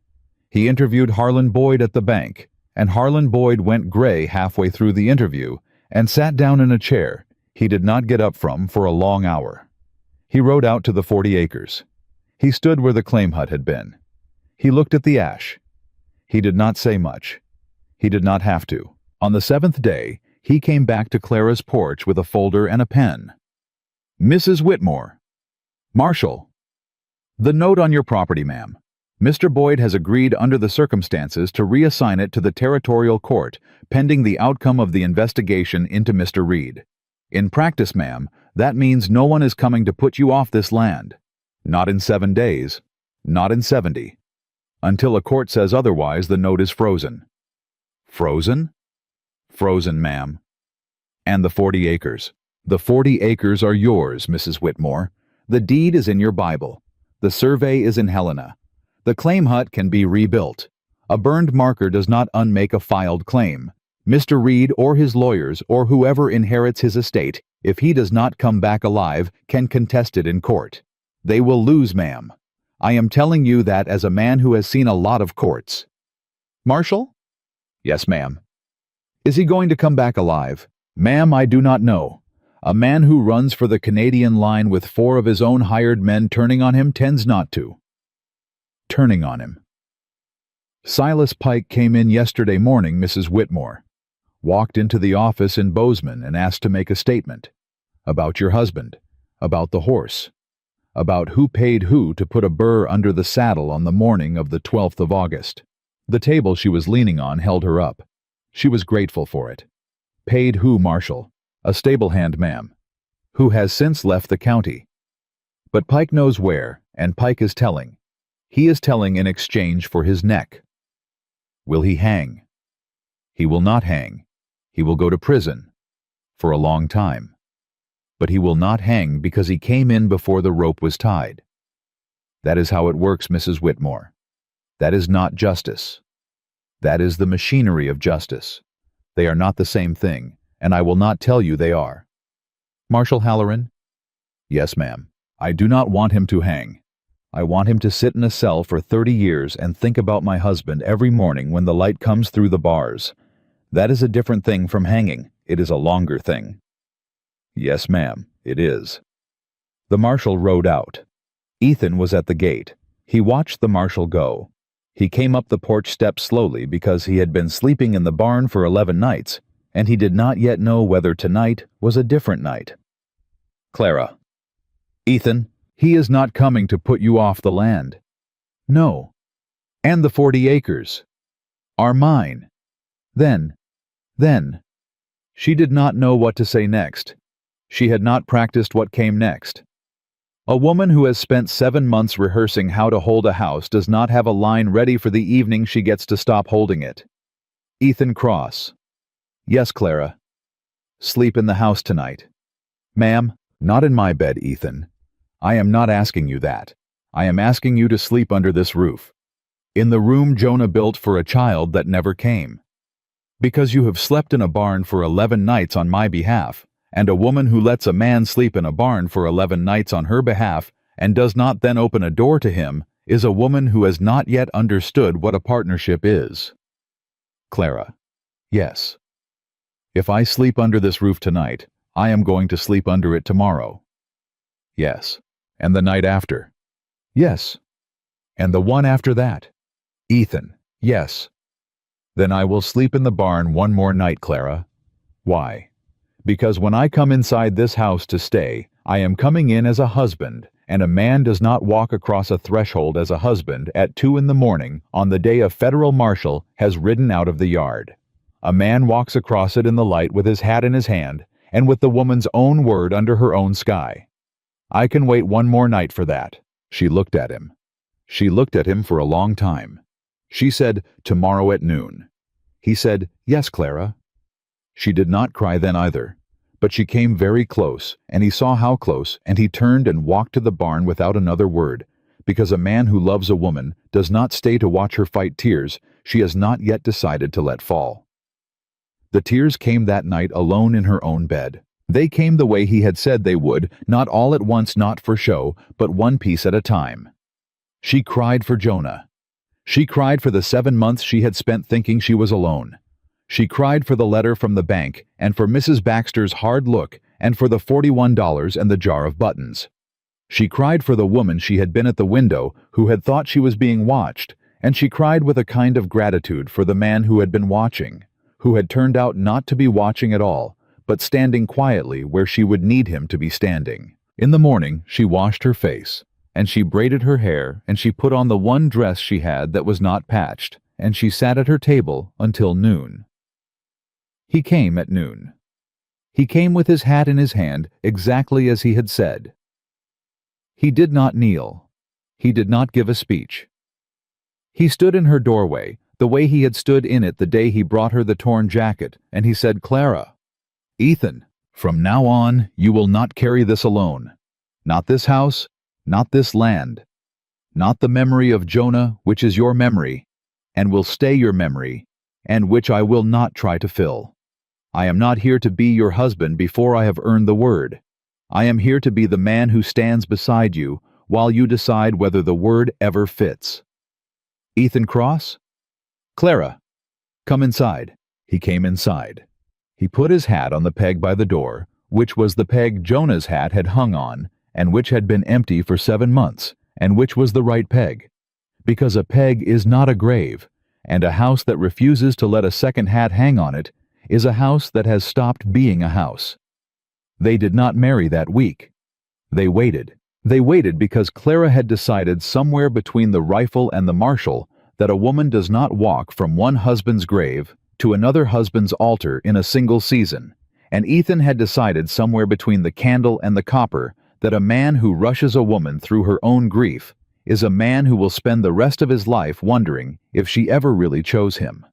He interviewed Harlan Boyd at the bank, and Harlan Boyd went gray halfway through the interview and sat down in a chair he did not get up from for a long hour. He rode out to the 40 acres. He stood where the claim hut had been. He looked at the ash. He did not say much. He did not have to. On the 7th day, he came back to Clara's porch with a folder and a pen. "Mrs. Whitmore." "Marshal." "The note on your property, ma'am. Mr. Boyd has agreed under the circumstances to reassign it to the territorial court, pending the outcome of the investigation into Mr. Reed. In practice, ma'am, that means no one is coming to put you off this land. Not in 7 days. Not in 70. Until a court says otherwise, the note is frozen." "Frozen?" "Frozen, ma'am." "And the 40 acres. The 40 acres are yours, Mrs. Whitmore. The deed is in your Bible. The survey is in Helena. The claim hut can be rebuilt. A burned marker does not unmake a filed claim. Mr. Reed or his lawyers or whoever inherits his estate, if he does not come back alive, can contest it in court. They will lose, ma'am. I am telling you that as a man who has seen a lot of courts." "Marshal?" "Yes, ma'am." "Is he going to come back alive?" "Ma'am, I do not know. A man who runs for the Canadian line with 4 of his own hired men turning on him tends not to." "Turning on him." "Silas Pike came in yesterday morning, Mrs. Whitmore. Walked into the office in Bozeman and asked to make a statement. About your husband. About the horse. About who paid who to put a burr under the saddle on the morning of the 12th of August. The table she was leaning on held her up. She was grateful for it. Paid who, Marshal? A stable hand, ma'am. Who has since left the county. But Pike knows where, and Pike is telling. He is telling in exchange for his neck. Will he hang? He will not hang. He will go to prison. For a long time. But he will not hang because he came in before the rope was tied. That is how it works, Mrs. Whitmore. That is not justice. That is the machinery of justice. They are not the same thing, and I will not tell you they are. Marshal Halloran? Yes, ma'am. I do not want him to hang. I want him to sit in a cell for 30 years and think about my husband every morning when the light comes through the bars. That is a different thing from hanging. It is a longer thing." "Yes, ma'am, it is." The marshal rode out. Ethan was at the gate. He watched the marshal go. He came up the porch steps slowly because he had been sleeping in the barn for 11 nights, and he did not yet know whether tonight was a different night. "Clara." "Ethan, he is not coming to put you off the land." "No." "And the 40 acres are mine." Then. She did not know what to say next. She had not practiced what came next. A woman who has spent 7 months rehearsing how to hold a house does not have a line ready for the evening she gets to stop holding it. Ethan Cross. "Yes, Clara." "Sleep in the house tonight." "Ma'am, not in my bed, Ethan. I am not asking you that. I am asking you to sleep under this roof. In the room Jonah built for a child that never came. Because you have slept in a barn for 11 nights on my behalf, and a woman who lets a man sleep in a barn for 11 nights on her behalf and does not then open a door to him is a woman who has not yet understood what a partnership is." Clara. "Yes. If I sleep under this roof tonight, I am going to sleep under it tomorrow." "Yes. And the night after?" "Yes. And the one after that?" Ethan. "Yes." "Then I will sleep in the barn one more night, Clara." "Why?" "Because when I come inside this house to stay, I am coming in as a husband, and a man does not walk across a threshold as a husband at 2 in the morning on the day a federal marshal has ridden out of the yard. A man walks across it in the light with his hat in his hand and with the woman's own word under her own sky. I can wait one more night for that." She looked at him. She looked at him for a long time. She said, "Tomorrow at noon." He said, "Yes, Clara." She did not cry then either, but she came very close, and he saw how close, and he turned and walked to the barn without another word, because a man who loves a woman does not stay to watch her fight tears she has not yet decided to let fall. The tears came that night alone in her own bed. They came the way he had said they would, not all at once, not for show, but one piece at a time. She cried for Jonah. She cried for the 7 months she had spent thinking she was alone. She cried for the letter from the bank, and for Mrs. Baxter's hard look, and for the $41 and the jar of buttons. She cried for the woman she had been at the window who had thought she was being watched, and she cried with a kind of gratitude for the man who had been watching, who had turned out not to be watching at all, but standing quietly where she would need him to be standing. In the morning she washed her face, and she braided her hair, and she put on the one dress she had that was not patched, and she sat at her table until noon. He came at noon. He came with his hat in his hand, exactly as he had said. He did not kneel. He did not give a speech. He stood in her doorway, the way he had stood in it the day he brought her the torn jacket, and he said, "Clara, Ethan, from now on you will not carry this alone. Not this house, not this land, not the memory of Jonah, which is your memory, and will stay your memory, and which I will not try to fill. I am not here to be your husband before I have earned the word. I am here to be the man who stands beside you while you decide whether the word ever fits. Ethan Cross? Clara, come inside." He came inside. He put his hat on the peg by the door, which was the peg Jonah's hat had hung on, and which had been empty for 7 months, and which was the right peg. Because a peg is not a grave, and a house that refuses to let a second hat hang on it is a house that has stopped being a house. They did not marry that week. They waited. They waited because Clara had decided somewhere between the rifle and the marshal that a woman does not walk from one husband's grave to another husband's altar in a single season, and Ethan had decided somewhere between the candle and the copper that a man who rushes a woman through her own grief is a man who will spend the rest of his life wondering if she ever really chose him.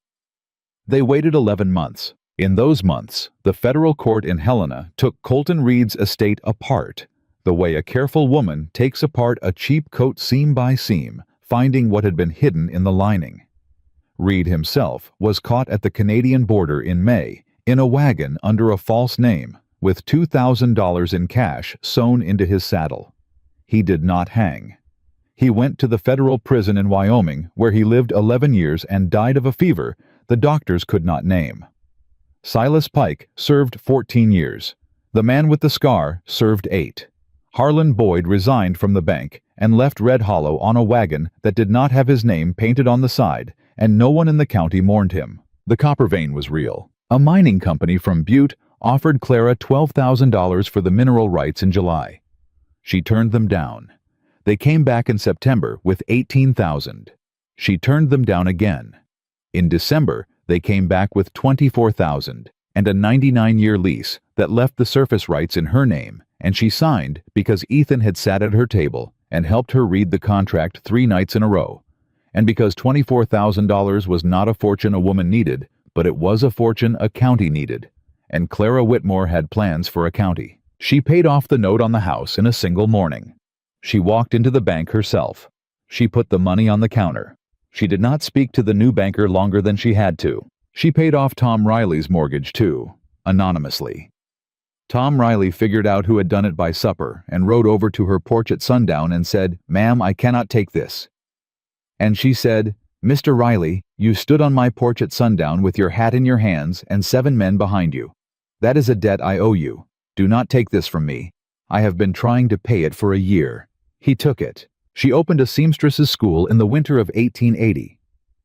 They waited 11 months. In those months, the federal court in Helena took Colton Reed's estate apart, the way a careful woman takes apart a cheap coat seam by seam, finding what had been hidden in the lining. Reed himself was caught at the Canadian border in May, in a wagon under a false name, with $2,000 in cash sewn into his saddle. He did not hang. He went to the federal prison in Wyoming, where he lived 11 years and died of a fever the doctors could not name. Silas Pike served 14 years. The man with the scar served 8. Harlan Boyd resigned from the bank and left Red Hollow on a wagon that did not have his name painted on the side, and no one in the county mourned him. The copper vein was real. A mining company from Butte offered Clara $12,000 for the mineral rights in July. She turned them down. They came back in September with $18,000. She turned them down again. In December, they came back with $24,000 and a 99-year lease that left the surface rights in her name, and she signed because Ethan had sat at her table and helped her read the contract 3 nights in a row, and because $24,000 was not a fortune a woman needed, but it was a fortune a county needed, and Clara Whitmore had plans for a county. She paid off the note on the house in a single morning. She walked into the bank herself. She put the money on the counter. She did not speak to the new banker longer than she had to. She paid off Tom Riley's mortgage too, anonymously. Tom Riley figured out who had done it by supper and rode over to her porch at sundown and said, "Ma'am, I cannot take this." And she said, "Mr. Riley, you stood on my porch at sundown with your hat in your hands and 7 men behind you. That is a debt I owe you. Do not take this from me. I have been trying to pay it for a year." He took it. She opened a seamstress's school in the winter of 1880.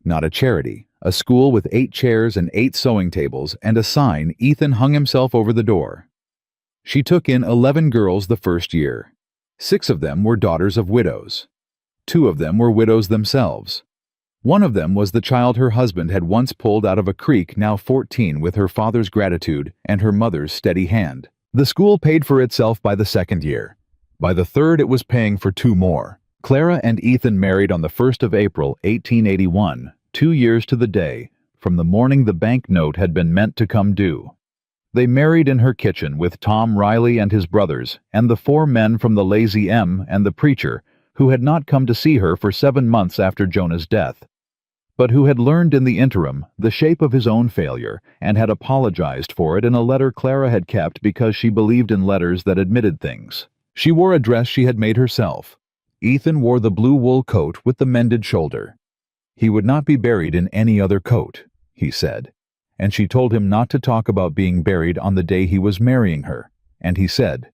Not a charity, a school with 8 chairs and 8 sewing tables and a sign Ethan hung himself over the door. She took in 11 girls the first year. 6 of them were daughters of widows. 2 of them were widows themselves. One of them was the child her husband had once pulled out of a creek, now 14, with her father's gratitude and her mother's steady hand. The school paid for itself by the 2nd year. By the 3rd, it was paying for 2 more. Clara and Ethan married on the 1st of April, 1881, 2 years to the day, from the morning the bank note had been meant to come due. They married in her kitchen with Tom Riley and his brothers, and the 4 men from the Lazy M and the preacher, who had not come to see her for 7 months after Jonah's death, but who had learned in the interim the shape of his own failure and had apologized for it in a letter Clara had kept because she believed in letters that admitted things. She wore a dress she had made herself. Ethan wore the blue wool coat with the mended shoulder. He would not be buried in any other coat, he said, and she told him not to talk about being buried on the day he was marrying her, and he said,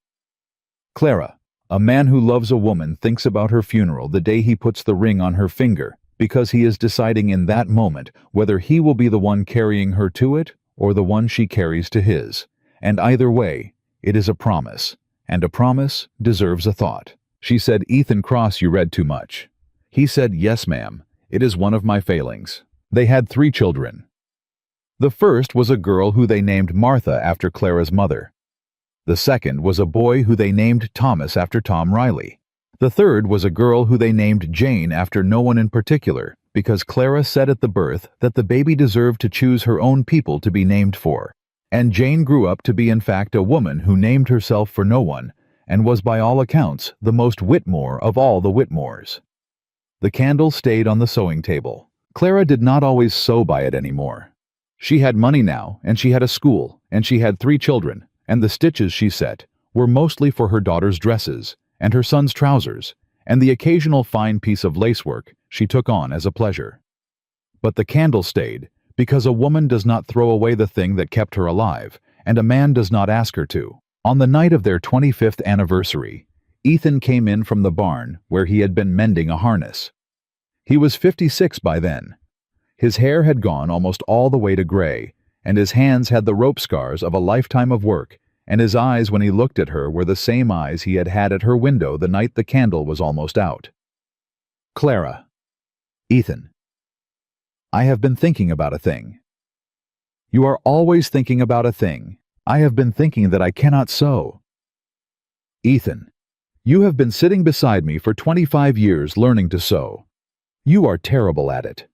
"Clara, a man who loves a woman thinks about her funeral the day he puts the ring on her finger, because he is deciding in that moment whether he will be the one carrying her to it or the one she carries to his. And either way, it is a promise, and a promise deserves a thought." She said, "Ethan Cross, you read too much." He said, "Yes, ma'am. It is one of my failings." They had 3 children. The first was a girl who they named Martha after Clara's mother. The second was a boy who they named Thomas after Tom Riley. The third was a girl who they named Jane after no one in particular, because Clara said at the birth that the baby deserved to choose her own people to be named for. And Jane grew up to be in fact a woman who named herself for no one, and was by all accounts the most Whitmore of all the Whitmores. The candle stayed on the sewing table. Clara did not always sew by it anymore. She had money now, and she had a school, and she had 3 children, and the stitches she set were mostly for her daughter's dresses, and her son's trousers, and the occasional fine piece of lacework she took on as a pleasure. But the candle stayed, because a woman does not throw away the thing that kept her alive, and a man does not ask her to. On the night of their 25th anniversary, Ethan came in from the barn where he had been mending a harness. He was 56 by then. His hair had gone almost all the way to gray, and his hands had the rope scars of a lifetime of work, and his eyes when he looked at her were the same eyes he had had at her window the night the candle was almost out. "Clara." "Ethan." "I have been thinking about a thing." "You are always thinking about a thing. I have been thinking that I cannot sew." "Ethan, you have been sitting beside me for 25 years learning to sew. You are terrible at it.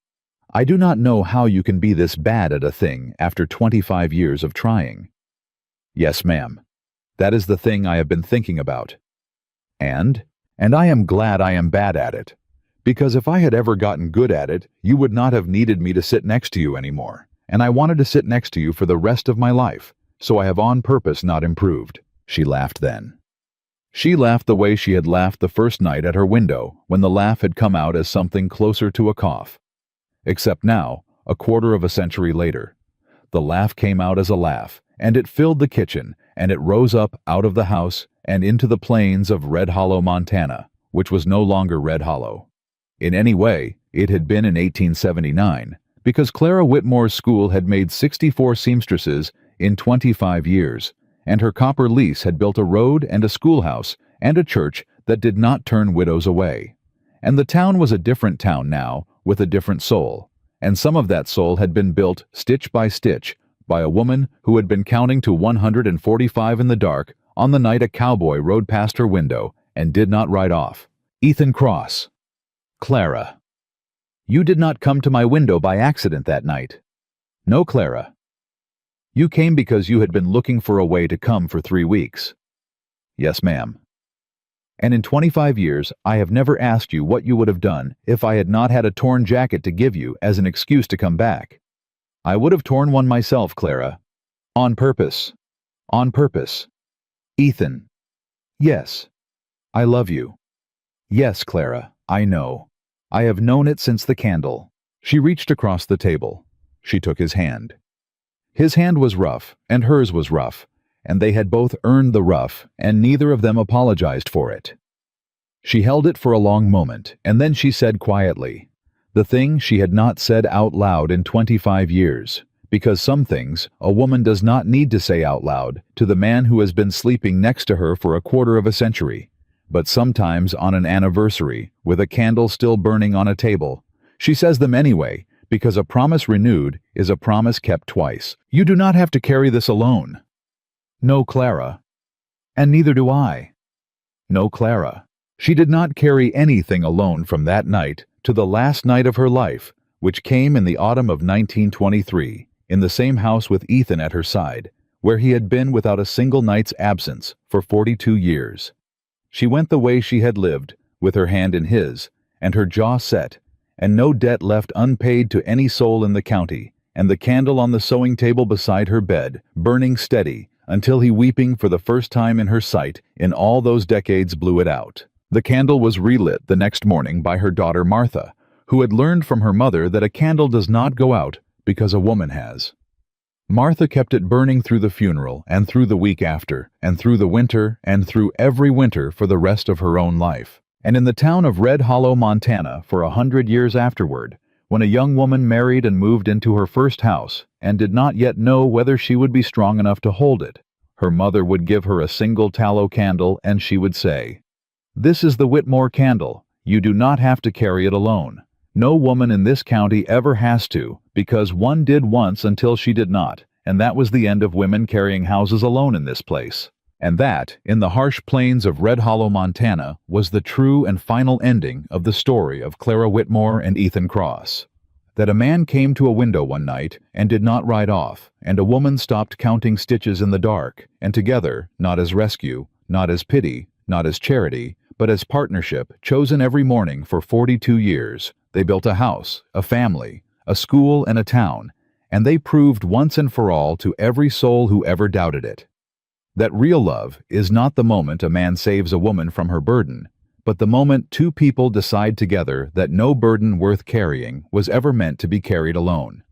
I do not know how you can be this bad at a thing after 25 years of trying." "Yes, ma'am. That is the thing I have been thinking about. And I am glad I am bad at it, because if I had ever gotten good at it, you would not have needed me to sit next to you anymore, and I wanted to sit next to you for the rest of my life, so I have on purpose not improved." She laughed then. She laughed the way she had laughed the first night at her window when the laugh had come out as something closer to a cough. Except now, a quarter of a century later, the laugh came out as a laugh, and it filled the kitchen, and it rose up out of the house and into the plains of Red Hollow, Montana, which was no longer Red Hollow. In any way, it had been in 1879, because Clara Whitmore's school had made 64 seamstresses in 25 years, and her copper lease had built a road and a schoolhouse and a church that did not turn widows away. And the town was a different town now, with a different soul, and some of that soul had been built stitch by stitch by a woman who had been counting to 145 in the dark on the night a cowboy rode past her window and did not ride off. Ethan Cross. Clara. You did not come to my window by accident that night. No, Clara. You came because you had been looking for a way to come for 3 weeks. Yes, ma'am. And in 25 years, I have never asked you what you would have done if I had not had a torn jacket to give you as an excuse to come back. I would have torn one myself, Clara. On purpose. On purpose. Ethan. Yes. I love you. Yes, Clara, I know. I have known it since the candle. She reached across the table. She took his hand. His hand was rough, and hers was rough, and they had both earned the rough, and neither of them apologized for it. She held it for a long moment, and then she said quietly, the thing she had not said out loud in 25 years, because some things a woman does not need to say out loud to the man who has been sleeping next to her for a quarter of a century, but sometimes on an anniversary, with a candle still burning on a table. She says them anyway, because a promise renewed is a promise kept twice. You do not have to carry this alone. No, Clara. And neither do I. No, Clara. She did not carry anything alone from that night to the last night of her life, which came in the autumn of 1923, in the same house with Ethan at her side, where he had been without a single night's absence for 42 years. She went the way she had lived, with her hand in his, and her jaw set, and no debt left unpaid to any soul in the county, and the candle on the sewing table beside her bed, burning steady, until he, weeping for the first time in her sight in all those decades, blew it out. The candle was relit the next morning by her daughter Martha, who had learned from her mother that a candle does not go out because a woman has. Martha kept it burning through the funeral, and through the week after, and through the winter, and through every winter for the rest of her own life. And in the town of Red Hollow, Montana, for 100 years afterward, when a young woman married and moved into her first house, and did not yet know whether she would be strong enough to hold it, her mother would give her a single tallow candle, and she would say, "This is the Whitmore candle. You do not have to carry it alone. No woman in this county ever has to, because one did once until she did not, and that was the end of women carrying houses alone in this place." And that, in the harsh plains of Red Hollow, Montana, was the true and final ending of the story of Clara Whitmore and Ethan Cross. That a man came to a window one night and did not ride off, and a woman stopped counting stitches in the dark, and together, not as rescue, not as pity, not as charity, but as partnership, chosen every morning for 42 years, they built a house, a family, a school, and a town, and they proved once and for all to every soul who ever doubted it, that real love is not the moment a man saves a woman from her burden, but the moment two people decide together that no burden worth carrying was ever meant to be carried alone.